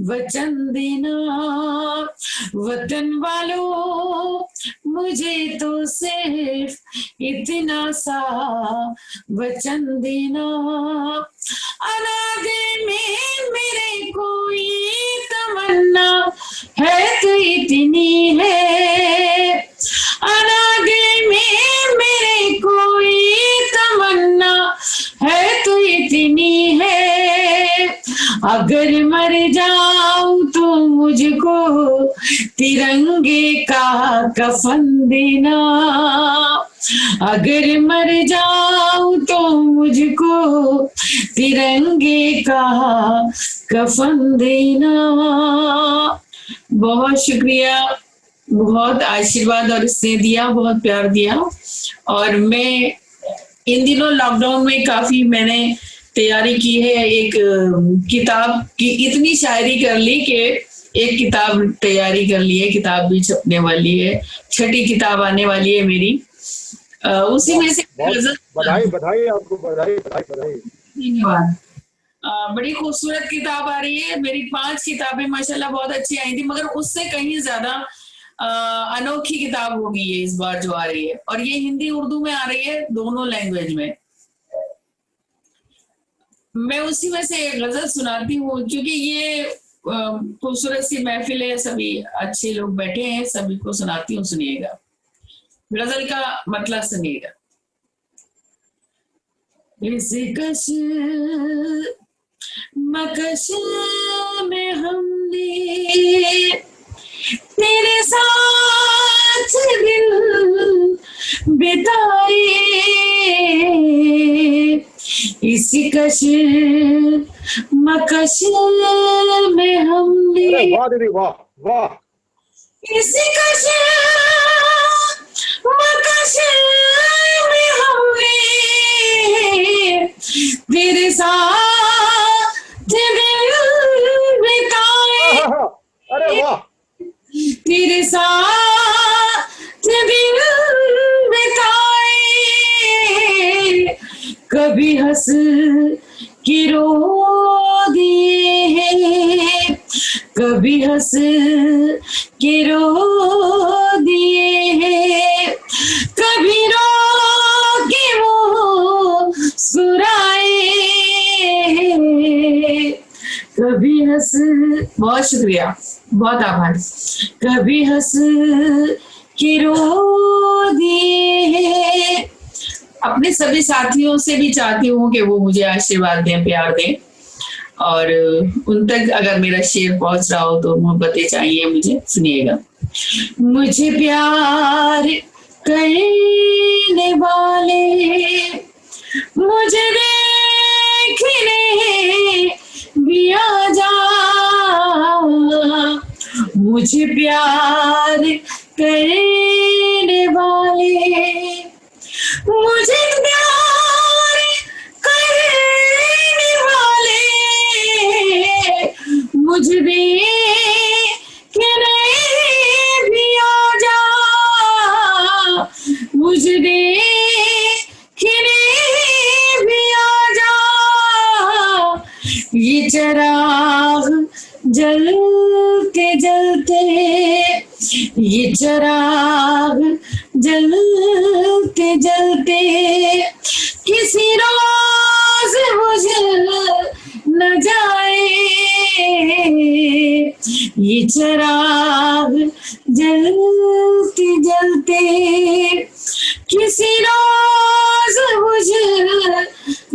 वचन देना, वतन वालों मुझे तो सिर्फ इतना सा वचन देना। अनादे में मेरे कोई तमन्ना है तो इतनी है, अनादे में मेरे कोई तमन्ना है तो इतनी है, अगर मर जाऊं तो मुझको तिरंगे का कफन देना, अगर मर जाऊं तो मुझको तिरंगे का कफन देना। बहुत शुक्रिया, बहुत आशीर्वाद और स्नेह दिया, बहुत प्यार दिया। और मैं इन दिनों लॉकडाउन में काफी मैंने तैयारी की है, एक किताब की इतनी शायरी कर ली कि एक किताब तैयारी कर ली है, किताब भी छपने वाली है, 6ठी किताब आने वाली है मेरी। उसी में से बधाई बधाई आपको, बधाई बधाई बधाई। धन्यवाद। बड़ी खूबसूरत किताब आ रही है मेरी। 5 किताबें माशाल्लाह बहुत अच्छी आई थी, मगर उससे कहीं ज्यादा अनोखी किताब होगी ये इस बार जो आ रही है, और ये हिंदी उर्दू में आ रही है, दोनों लैंग्वेज में। मैं उसी में से गजल सुनाती हूँ, क्योंकि ये खूबसूरत सी महफिल है, सभी अच्छे लोग बैठे हैं, सभी को सुनाती हूँ, सुनिएगा। गजल का मतलब सुनिएगा। इस कश मकश में हमने तेरे साथ दिन बिताए, इसी कश मकश में हमने, वाह दीदी वाह वाह, इसी कश मकश में हमने तेरे साथ दिन बिताए, अरे वाह, तेरे साथ दिन बिताए, कभी हंस के रो दिए हैं, कभी हंस के रो दिए हैं, कभी रो के वो सुराए, कभी हंस, बहुत शुक्रिया, बहुत आभार, कभी हंस के रो दिए हैं। अपने सभी साथियों से भी चाहती हूँ कि वो मुझे आशीर्वाद दें, प्यार दें, और उन तक अगर मेरा शेर पहुंच रहा हो तो मोहब्बतें चाहिए मुझे, सुनिएगा। मुझे प्यार करने वाले मुझे देखने भी आ जा, मुझे प्यार करने वाले मुझे प्यार करने वाले मुझे देखने भी आ जा, मुझे देखने भी आ जा, ये चिराग जलते जलते, ये चिराग जलते जलते किसी रोज बुझ न जाए, ये चिराग जलते जलते किसी रोज बुझ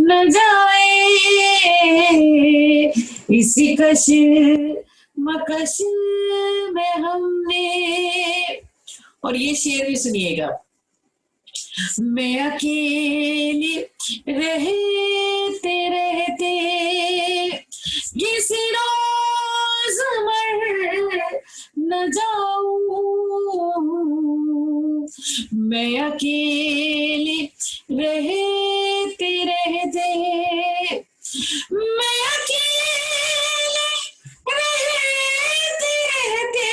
न जाए, इसी कश मकश में हमने। और ये शेर भी सुनिएगा। मैं अकेली रहते रहते किसी रोज मर न जाऊं, मैं अकेली रहते रहते, मैं अकेले रहते रहते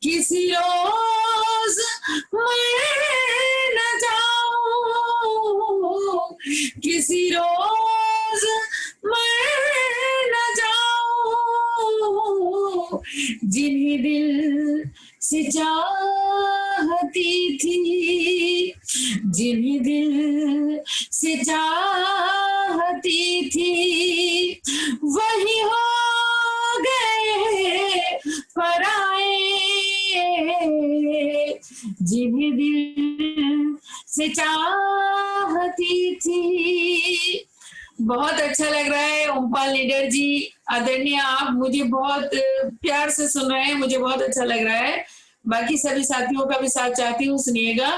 किसी रोज मर न जाऊं, किसी रोज मर न जाऊं, जिन्हें दिल से चाहती थी, जिन्हें दिल से चाहती थी, वही हो गए पराए, जिन्हें दिल से चाहती थी। बहुत अच्छा लग रहा है ओमपाल निडर जी, आदरणीय, आप मुझे बहुत प्यार से सुन रहे हैं, मुझे बहुत अच्छा लग रहा है। बाकी सभी साथियों का भी साथ चाहती हूँ, सुनिएगा।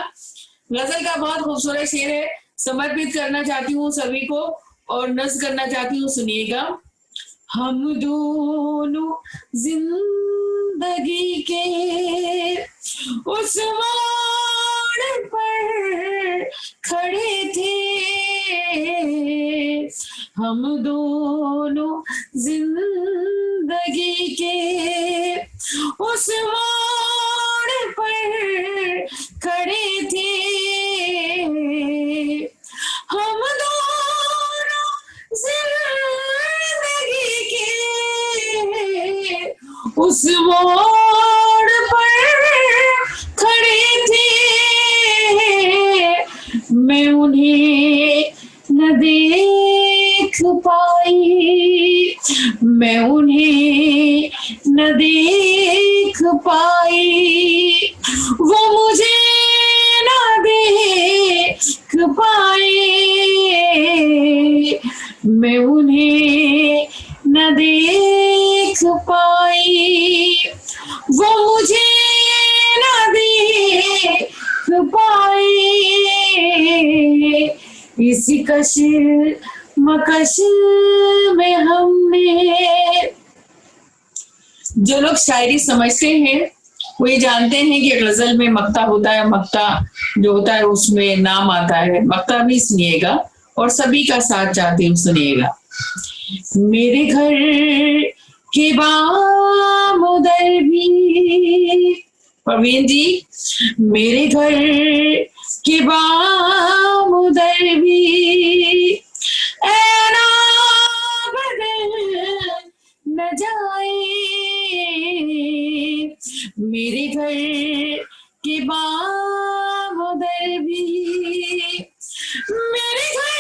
गजल का बहुत खूबसूरत शेर है, समर्पित करना चाहती हूँ सभी को और नज़्म करना चाहती हूँ, सुनिएगा। हम दोनों जिंदगी के उस मोड़ पर खड़े थे, हम दोनों जिंदगी के उस मोड़ पर खड़े थे, हम दोनों जिंदगी के उस मोड़ पर खड़े थे, मैं उन्हें न देख पाई, मैं उन्हें न देख पाई, वो मुझे न देख पाए, मैं उन्हें न देख पाई, वो मुझे न देख पाए, इसी कश्मकश में हमने। जो लोग शायरी समझते हैं वो ये जानते हैं कि गजल में मक्ता होता है, मक्ता जो होता है उसमें नाम आता है। मक्ता भी सुनिएगा और सभी का साथ चाहते हुए सुनिएगा। मेरे घर के बाम उधर भी, प्रवीण जी, मेरे घर के बाम उधर भी ऐना बदल न जाए, मेरे घर के बाम उधर भी, मेरे घर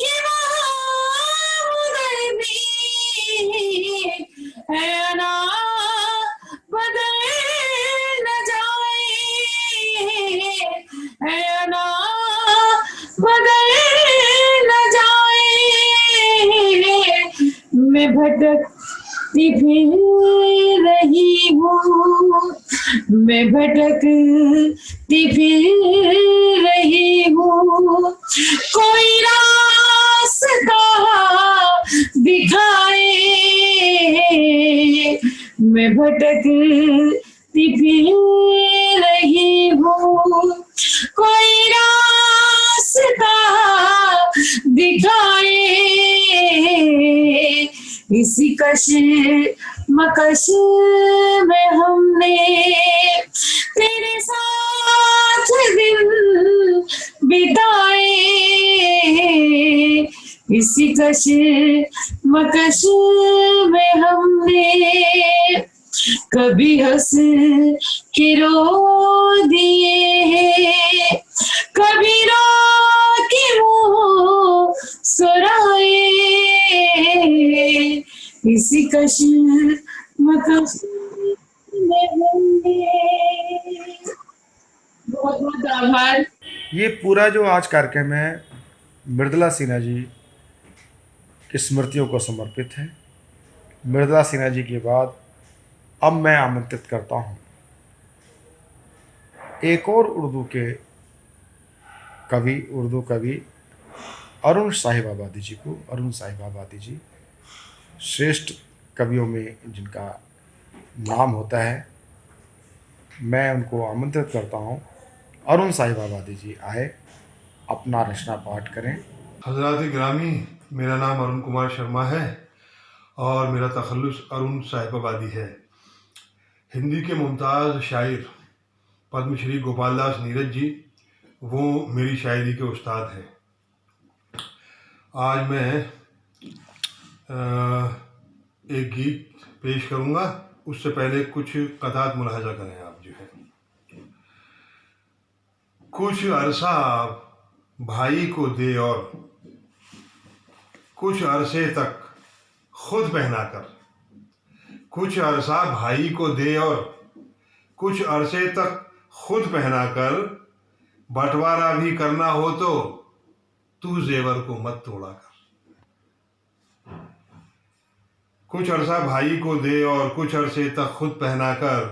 के बाम उधर भी ऐना बदल न जाए, ऐना बदल न जाए, मैं भटकती फिर रही हूँ, मैं भटकती फिर रही हूँ, कोई रास्ता दिखाए, मैं भटकती फिर रही हूँ, कोई रास्ता दिखाए, इसी कश्मकश में हमने तेरे साथ दिन बिताए, इसी कश्मकश में हमने कभी हंस के रो दिए हैं, कभी रो के मुँह सुराए, इसी कश्मकश में हमने। बहुत बहुत आभार। ये पूरा जो आज कार्यक्रम है मृदुला सिन्हा जी की स्मृतियों को समर्पित है। मृदुला सिन्हा जी के बाद अब मैं आमंत्रित करता हूँ एक और उर्दू कवि अरुण साहिब आबादी जी को। अरुण साहिब आबादी जी श्रेष्ठ कवियों में जिनका नाम होता है, मैं उनको आमंत्रित करता हूँ। अरुण साहिब आबादी जी आए, अपना रचना पाठ करें। हज़रात ग्रामी, मेरा नाम अरुण कुमार शर्मा है और मेरा तखल्लुस अरुण साहिब आबादी है। हिंदी के मुमताज़ शायर पद्मश्री गोपाल दास नीरज जी, वो मेरी शायरी के उस्ताद हैं। आज मैं एक गीत पेश करूँगा, उससे पहले कुछ कतात मुलाहजा करें आप जो है। कुछ अरसा भाई को दे और कुछ अरसे तक खुद पहना कर, कुछ अरसा भाई को दे और कुछ अरसे तक खुद पहना कर, बंटवारा भी करना हो तो तू जेवर को मत तोड़ा कर। कुछ अरसा भाई को दे और कुछ अरसे तक खुद पहना कर,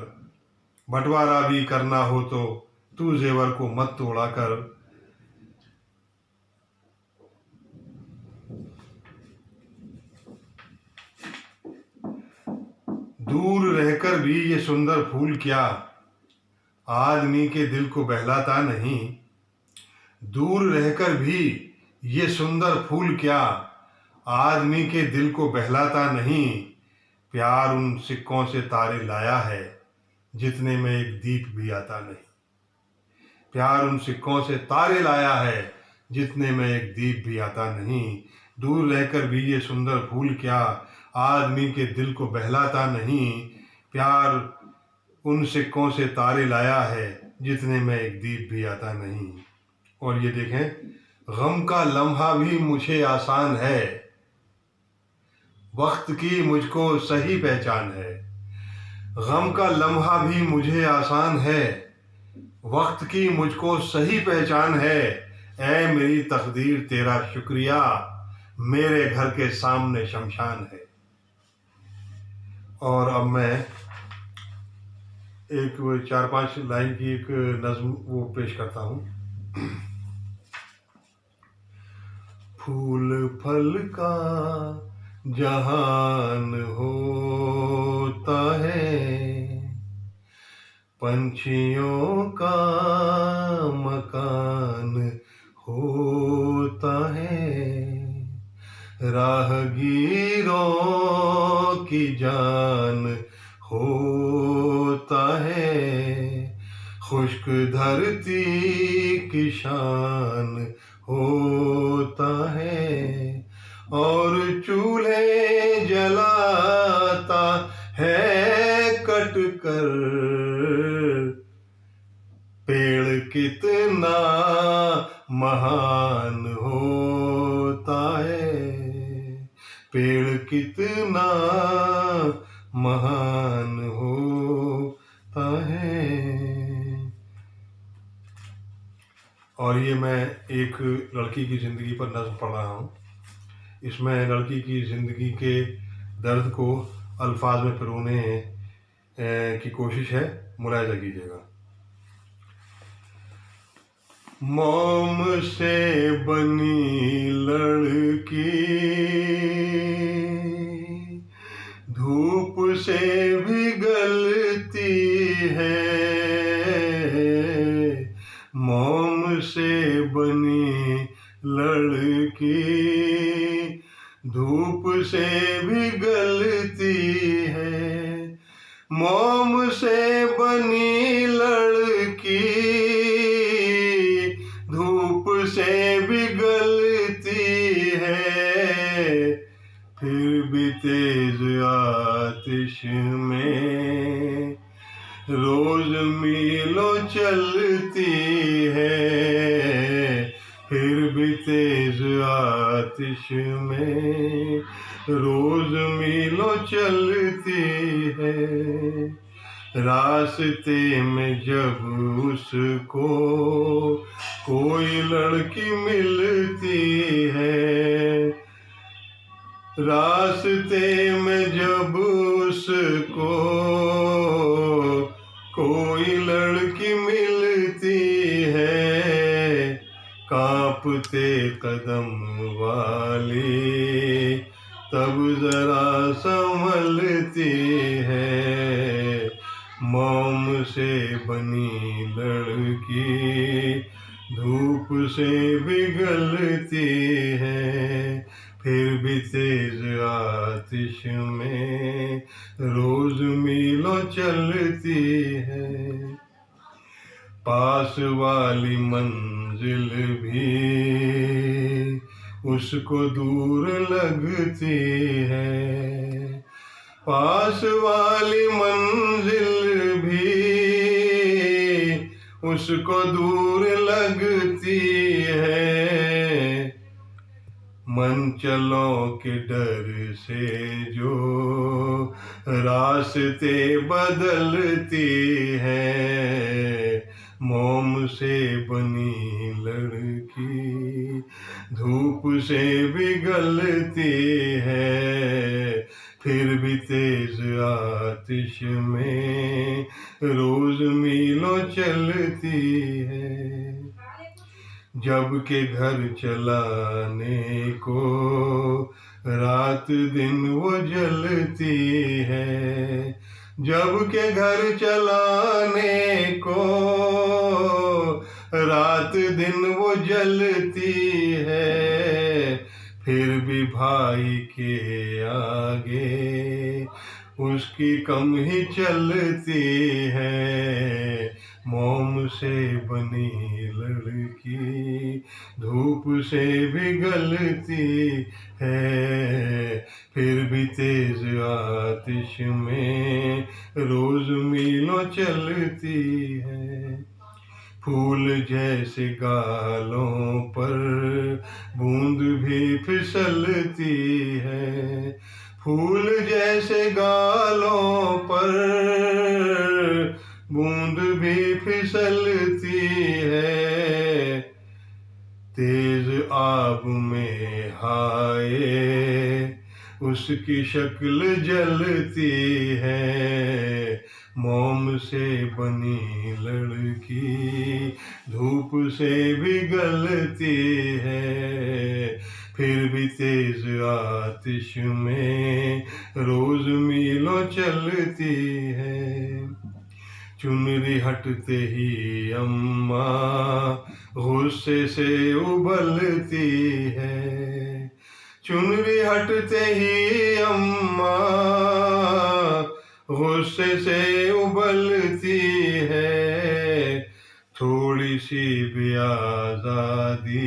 बंटवारा भी करना हो तो तू जेवर को मत तोड़ा कर। दूर रहकर भी ये सुंदर फूल क्या आदमी के दिल को बहलाता नहीं। दूर रहकर भी ये सुंदर फूल क्या आदमी के दिल को बहलाता नहीं। प्यार उन सिक्कों से तारे लाया है जितने में एक दीप भी आता नहीं। प्यार उन सिक्कों से तारे लाया है जितने में एक दीप भी आता नहीं। दूर रहकर भी ये सुंदर फूल क्या आदमी के दिल को बहलाता नहीं। प्यार उन सिक्कों से तारे लाया है जितने में एक दीप भी आता नहीं। और ये देखें, गम का लम्हा भी मुझे आसान है, वक्त की मुझको सही पहचान है। गम का लम्हा भी मुझे आसान है, वक्त की मुझको सही पहचान है। ऐ मेरी तकदीर तेरा शुक्रिया, मेरे घर के सामने शमशान है। और अब मैं एक 4-5 लाइन की एक नज्म वो पेश करता हूँ। फूल फल का जहान होता है, पंछियों का मकान होता है, राहगीरों की जान होता है, खुश्क धरती की शान होता है, और चूल्हे जलाता है कट कर पेड़ कितना महान होता है, पेड़ कितना महान होता है। और ये मैं एक लड़की की ज़िंदगी पर नज़्म पढ़ रहा हूँ। इसमें लड़की की ज़िंदगी के दर्द को अल्फाज में पिरोने की कोशिश है, मुलाहिज़ा कीजिएगा। मोम से बनी लड़की धूप से भी गलती है, मोम से बनी लड़की धूप से भी गलती है, मोम से बनी लड़की धूप से भी गलती है, फिर भी तेज आतिश में रोज मीलों चलती है, फिर भी तेज आतिश में रोज मीलों चलती है। रास्ते में जब उसको कोई लड़की मिलती है, रास्ते में जब उसको कोई लड़की मिलती है, कांपते कदम वाली तब जरा संभलती है, मोम से बनी लड़की धूप से भी गलती है, फिर भी तेज आतिश में रोज मीलों चलती है। पास वाली मंजिल भी उसको दूर लगती है, पास वाली मंजिल भी उसको दूर लगती है, मन चलों के डर से जो रास्ते बदलती है, मोम से बनी लड़की धूप से भी गलती है, फिर भी तेज आतिश में रोज मीलों चलती है। जब के घर चलाने को रात दिन वो जलती है, जब के घर चलाने को रात दिन वो जलती है, फिर भी भाई के आगे उसकी कम ही चलती है, मोम से बनी लड़की धूप से भी गलती है, फिर भी तेज आतिश में रोज मीलों चलती है। फूल जैसे गालों पर बूंद भी फिसलती है, फूल जैसे गालों पर बूंद भी फिसलती है, तेज आब में हाय उसकी शक्ल जलती है, मोम से बनी लड़की धूप से भी गलती है, फिर भी तेज आतिश में रोज मीलों चलती है। चुनरी हटते ही अम्मा गुस्से से उबलती है, चुनरी हटते ही अम्मा गुस्से से उबलती है, थोड़ी सी भी आजादी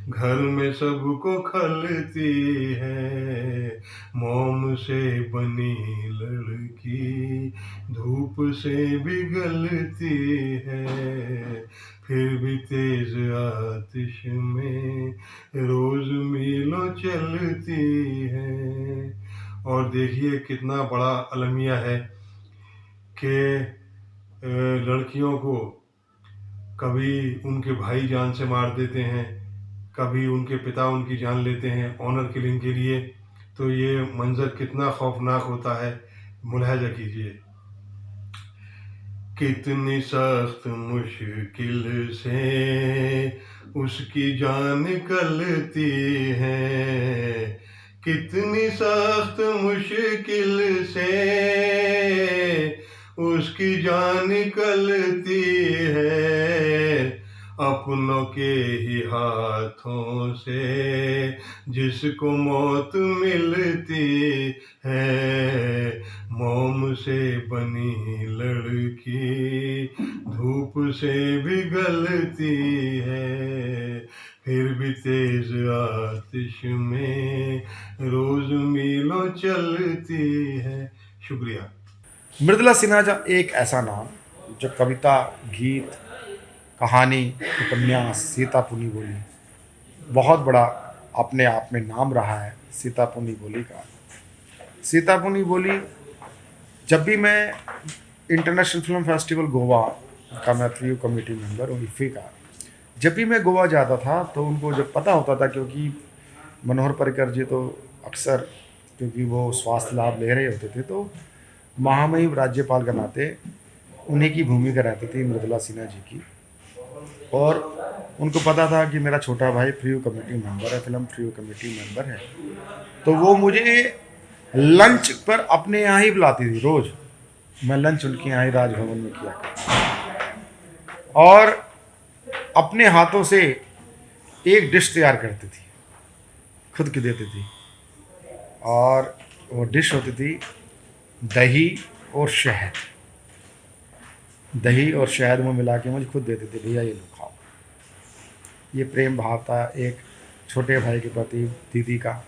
घर में सबको खलती है, मोम से बनी लड़की धूप से भी गलती है, फिर भी तेज आतिश में रोज मीलों चलती है। और देखिए कितना बड़ा अलमिया है कि लड़कियों को कभी उनके भाई जान से मार देते हैं, कभी उनके पिता उनकी जान लेते हैं ऑनर किलिंग के लिए। तो ये मंजर कितना खौफनाक होता है, मुलाहिजा कीजिए। कितनी सख्त मुश्किल से उसकी जान निकलती है, कितनी सख्त मुश्किल से उसकी जान निकलती है, अपनों के ही हाथों से जिसको मौत मिलती है, मोम से बनी लड़की धूप से भी गलती है, फिर भी तेज आतिश में रोज मीलों चलती है। शुक्रिया। मृदुला सिन्हा एक ऐसा नाम जो कविता, गीत, कहानी, उपन्यास, सीता पुनी बोली बहुत बड़ा अपने आप में नाम रहा है। सीता पुनी बोली का, सीता पुनी बोली जब भी मैं इंटरनेशनल फिल्म फेस्टिवल गोवा का मैं प्रिव्यू कमेटी मेंबर हूँ इफ़ी का, जब भी मैं गोवा जाता था तो उनको जब पता होता था, क्योंकि मनोहर पर्रिकर जी तो अक्सर क्योंकि वो स्वास्थ्य लाभ ले रहे होते थे तो महामहिम राज्यपाल के नाते उन्हीं की भूमिका रहती थी मृदुला सिन्हा जी की, और उनको पता था कि मेरा छोटा भाई प्रिव्यू कमेटी मेंबर है, फिल्म प्रिव्यू कमेटी मेंबर है, तो वो मुझे लंच पर अपने यहाँ ही बुलाती थी। रोज़ मैं लंच उनके यहाँ ही राजभवन में किया करता और अपने हाथों से एक डिश तैयार करती थी, खुद की देती थी, और वो डिश होती थी दही और शहद। दही और शहद में मिला के मुझे खुद देते थे, भैया ये लो खाओ। ये प्रेम भाव था एक छोटे भाई के प्रति दीदी का।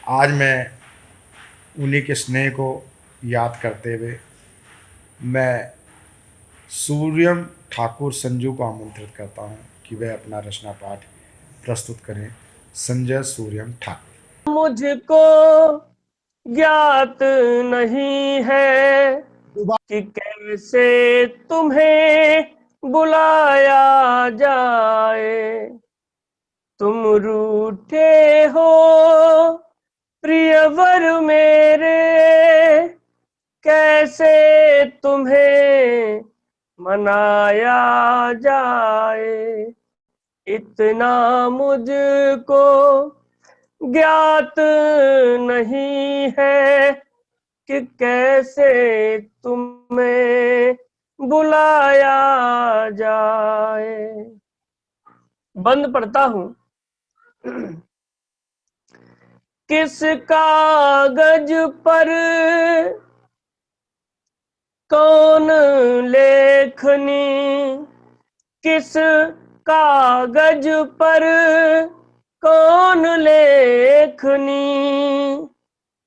आज मैं उन्हीं के स्नेह को याद करते हुए मैं सूर्यम ठाकुर संजू को आमंत्रित करता हूं कि वह अपना रचना पाठ प्रस्तुत करें। संजय सूर्यम ठाकुर। मुझको ज्ञात नहीं है कि कैसे तुम्हें बुलाया जाए, तुम रूठे हो प्रियवर मेरे, कैसे तुम्हें मनाया जाए, इतना मुझको ज्ञात नहीं है कि कैसे तुम्हें बुलाया जाए। बंद पढ़ता हूं। किस कागज पर कौन लेखनी, किस कागज पर कौन लेखनी,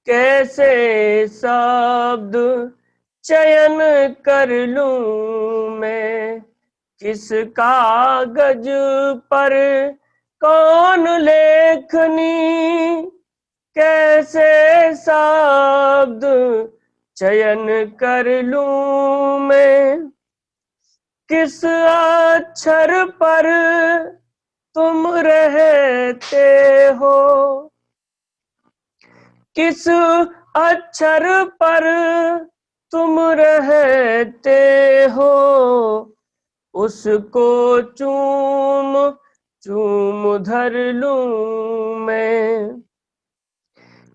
कैसे शब्द चयन कर लूं मैं, किस कागज पर कौन लेखनी, कैसे शब्द चयन कर लूं मैं, किस अक्षर पर तुम रहते हो, किस अक्षर पर तुम रहते हो, उसको चूम चूम धर लूं मैं।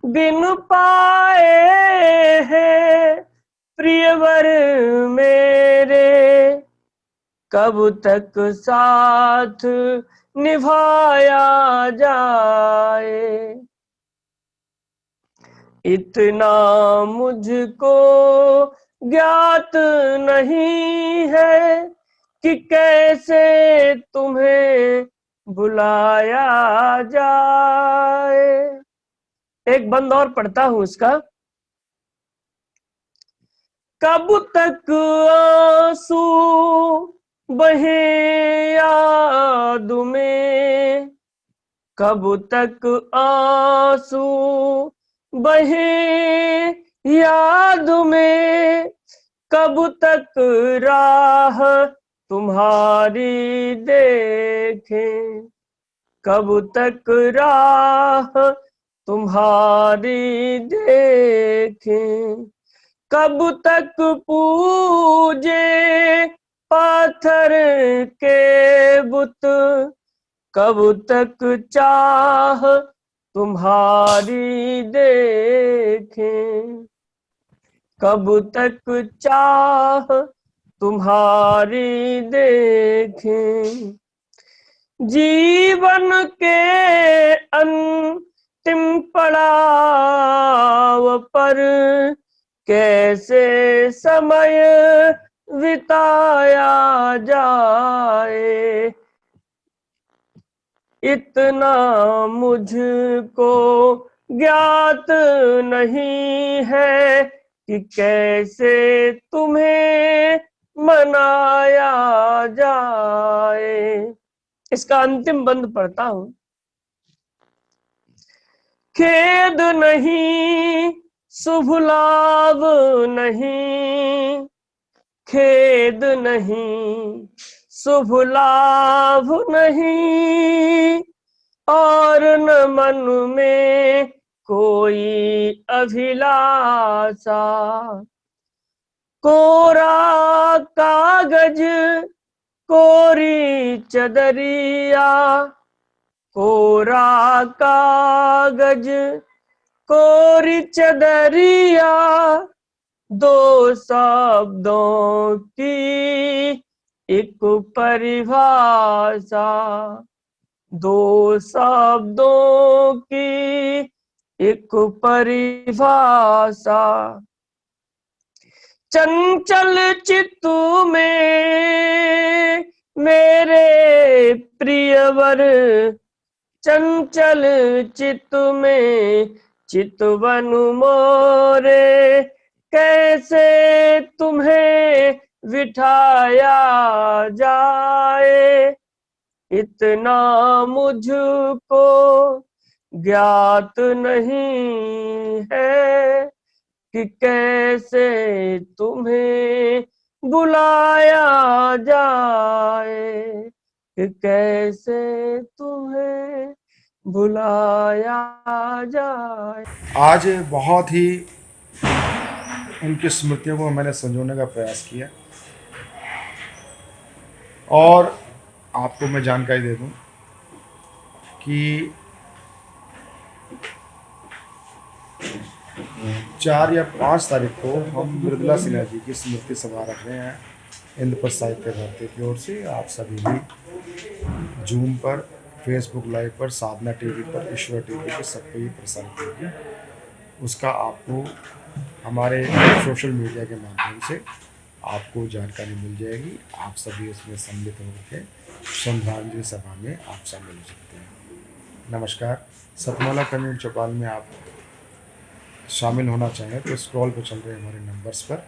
बिन पाए हैं प्रियवर मेरे, कब तक साथ निभाया जाए। इतना मुझको ज्ञात नहीं है कि कैसे तुम्हें बुलाया जाए। एक बंद और पढ़ता हूं इसका। कब तक आंसू बहे याद में, कब तक आंसू बहे याद में, कब तक राह तुम्हारी देखें, कब तक राह तुम्हारी देखें, कब तक पूजे पाथर के बुत, कब तक चाह तुम्हारी देखें, कब तक चाह तुम्हारी देखें। जीवन के अंतिम पड़ाव पर कैसे समय बिताया जाए। इतना मुझको ज्ञात नहीं है कि कैसे तुम्हें मनाया जाए। इसका अंतिम बंद पढ़ता हूं। खेद नहीं, शुभ लाभ नहीं, खेद नहीं, शुभ लाभ नहीं, और न मन में कोई अभिलाषा। कोरा कागज कोरी चदरिया, कोरा कागज कोरी चदरिया, दो शब्दों की एक परिभाषा, दो शब्दों की एक परिभाषा। चंचल चित्त में मेरे प्रियवर, चंचल चित्त में चितवन मोरे, कैसे तुम्हें बिठाया जाए। इतना मुझको ज्ञात नहीं है कि कैसे तुम्हें बुलाया जाए, कि कैसे तुम्हें बुलाया जाए। आज बहुत ही उनकी स्मृतियों को मैंने संजोने का प्रयास किया, और आपको मैं जानकारी दे दूं कि 4 या 5 तारीख को हम मृदुला सिन्हा जी की स्मृति सभा रख रहे हैं इंद्रप्रस्थ साहित्य भारती की ओर से। आप सभी भी जूम पर, फेसबुक लाइव पर, साधना टीवी पर, ईश्वर टीवी पर सब पे ही प्रसारित होगी। उसका आपको हमारे सोशल मीडिया के माध्यम से आपको जानकारी मिल जाएगी। आप सभी उसमें सम्मिलित होकर श्रद्धांजलि सभा में आप शामिल हो सकते हैं। नमस्कार। सतमोला कम्युनिटी चौपाल में आप शामिल होना चाहें तो स्क्रॉल पर चल रहे हमारे नंबर्स पर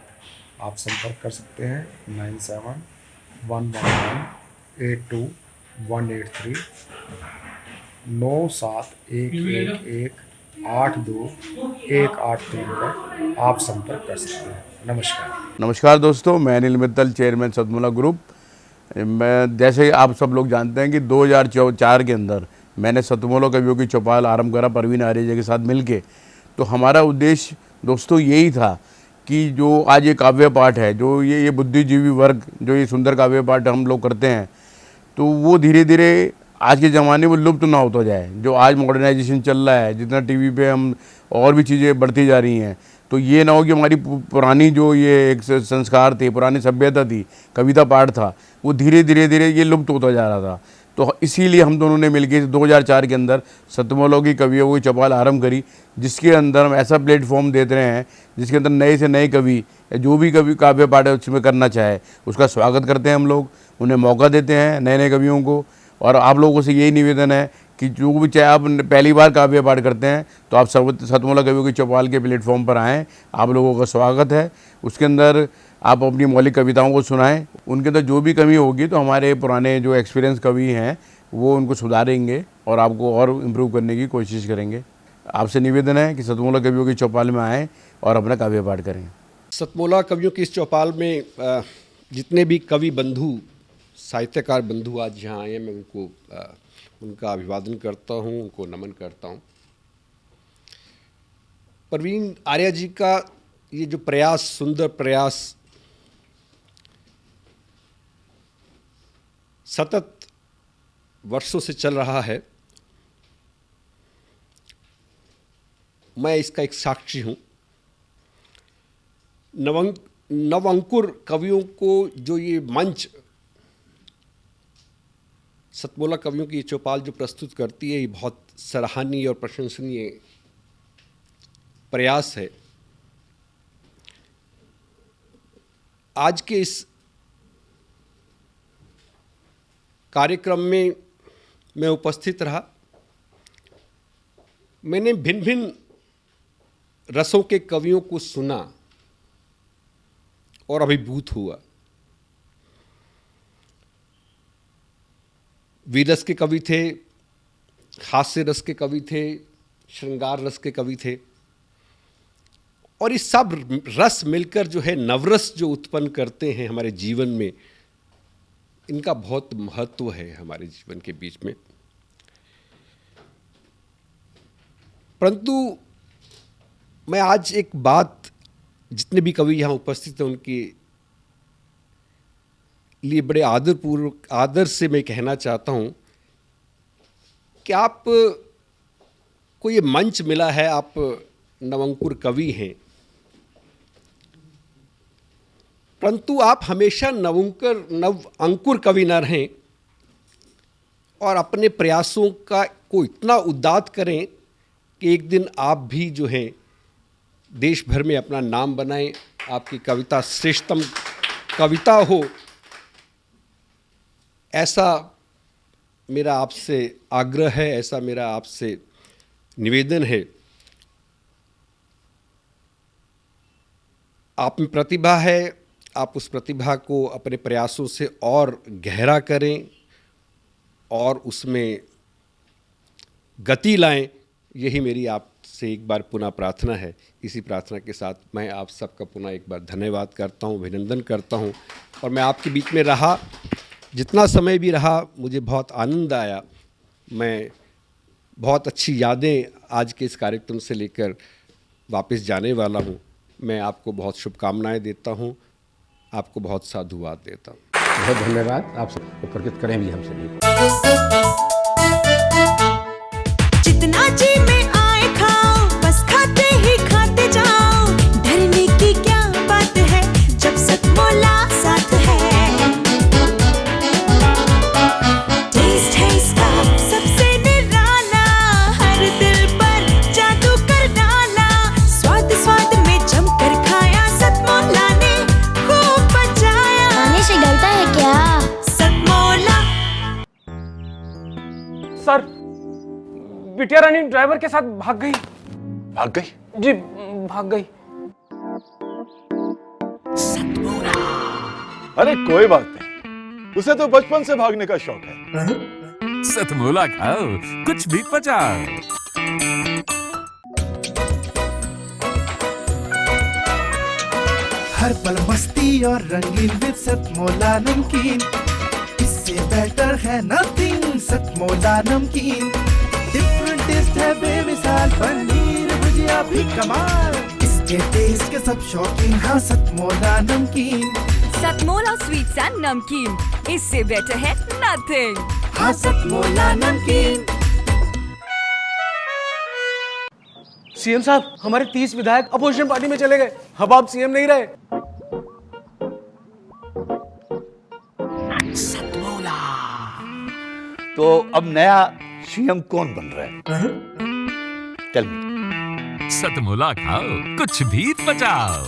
आप संपर्क कर सकते हैं 9711982183 9711182183 पर आप संपर्क कर सकते हैं। नमस्कार। नमस्कार दोस्तों, मैं अनिल मित्तल, चेयरमैन सतमोला ग्रुप। मैं जैसे आप सब लोग जानते हैं कि 2004 के अंदर मैंने सतमोला कवियों की चौपाल आरंभ करा परवीन आर्य जी के साथ मिलके। तो हमारा उद्देश्य दोस्तों यही था कि जो आज ये काव्य पाठ है, जो ये बुद्धिजीवी वर्ग जो ये सुंदर काव्य पाठ हम लोग करते हैं, तो वो धीरे धीरे आज के ज़माने में लुप्त ना होता जाए। जो आज मॉडर्नाइजेशन चल रहा है, जितना टीवी पे हम और भी चीज़ें बढ़ती जा रही हैं, तो ये ना हो कि हमारी पुरानी जो ये एक संस्कार थे, पुरानी सभ्यता थी, कविता पाठ था, वो धीरे धीरे ये लुप्त होता जा रहा था। तो इसीलिए हम दोनों ने मिलकर 2004 के अंदर सतमोला की कवियों की चौपाल आरंभ करी, जिसके अंदर हम ऐसा प्लेटफॉर्म देते रहे हैं जिसके अंदर नए से नए कवि जो भी कवि काव्य पाठ है उसमें करना चाहे उसका स्वागत करते हैं हम लोग, उन्हें मौका देते हैं नए नए कवियों को। और आप लोगों से यही निवेदन है कि जो भी चाहे आप पहली बार काव्य पाठ करते हैं तो आप सतमोला कवियों की चौपाल के प्लेटफॉर्म पर आएँ, आप लोगों का स्वागत है। उसके अंदर आप अपनी मौलिक कविताओं को सुनाएं, उनके अंदर जो भी कमी होगी तो हमारे पुराने जो एक्सपीरियंस कवि हैं वो उनको सुधारेंगे और आपको और इम्प्रूव करने की कोशिश करेंगे। आपसे निवेदन है कि सतमोला कवियों की चौपाल में आएँ और अपना काव्य पाठ करें। सतमोला कवियों की इस चौपाल में जितने भी कवि बंधु, साहित्यकार बंधु आज यहाँ आए हैं, मैं उनको उनका अभिवादन करता हूँ, उनको नमन करता हूँ। परवीन आर्य जी का ये जो प्रयास, सुंदर प्रयास सतत वर्षों से चल रहा है, मैं इसका एक साक्षी हूँ। नवअंकुर कवियों को जो ये मंच सतमोला कवियों की ये चौपाल जो प्रस्तुत करती है, ये बहुत सराहनीय और प्रशंसनीय प्रयास है। आज के इस कार्यक्रम में मैं उपस्थित रहा। मैंने भिन्न भिन्न रसों के कवियों को सुना और अभिभूत हुआ। वीर रस के कवि थे, हास्य रस के कवि थे, श्रृंगार रस के कवि थे, और ये सब रस मिलकर जो है नवरस जो उत्पन्न करते हैं हमारे जीवन में, इनका बहुत महत्व है हमारे जीवन के बीच में। परंतु मैं आज एक बात जितने भी कवि यहाँ उपस्थित हैं उनके लिए बड़े आदरपूर्वक आदर से मैं कहना चाहता हूँ कि आप को ये मंच मिला है, आप नवअंकुर कवि हैं, परंतु आप हमेशा नवअंकुर कवि न रहें और अपने प्रयासों को इतना उद्दात करें कि एक दिन आप भी जो हैं देश भर में अपना नाम बनाएं, आपकी कविता श्रेष्ठतम कविता हो, ऐसा मेरा आपसे आग्रह है, ऐसा मेरा आपसे निवेदन है। आप में प्रतिभा है, आप उस प्रतिभा को अपने प्रयासों से और गहरा करें और उसमें गति लाएं, यही मेरी आपसे एक बार पुनः प्रार्थना है। इसी प्रार्थना के साथ मैं आप सबका पुनः एक बार धन्यवाद करता हूं, अभिनंदन करता हूं। और मैं आपके बीच में रहा, जितना समय भी रहा, मुझे बहुत आनंद आया। मैं बहुत अच्छी यादें आज के इस कार्यक्रम से लेकर वापस जाने वाला हूं। मैं आपको बहुत शुभकामनाएं देता हूं, आपको बहुत साधुवाद देता हूं। बहुत धन्यवाद, आप सबको परिचित करें भी हमसे भी। जितना जी में आए खाओ, बस खाते ही खाते जाओ, डरने की क्या बात है जब सतमोला साथ है। टेस्ट है इसका सबसे निराला, हर दिल पर जादू कर डाला, स्वाद स्वाद में जमकर खाया, सतमोला ने खूब बचाया। खाने से डरता है क्या? सतमोला। सर, बिटिया रानी ड्राइवर के साथ भाग गई। भाग गई? जी भाग गई। अरे कोई बात नहीं, उसे तो बचपन से भागने का शौक है। सतमोला खाओ, कुछ भी पचाओ। हर पल मस्ती और रंगीन विद सतमोला नमकीन, इससे बेटर है नथिंग। सतमोला नमकीन डिफरेंट टेस्ट है बेमिसाल, पनीर भुजिया भी कमाल, इसके टेस्ट के सब शौकीन। हाँ सतमोला नमकीन, सतमोला स्वीट्स एंड नमकीन, इससे बेटर है नथिंग। हाँ सतमोला नमकीन। सीएम साहब, हमारे 30 विधायक अपोजिशन पार्टी में चले गए। अब आप सीएम नहीं रहे। तो अब नया सीएम कौन बन रहा है? चल सतमोला खाओ, कुछ भी पचाओ।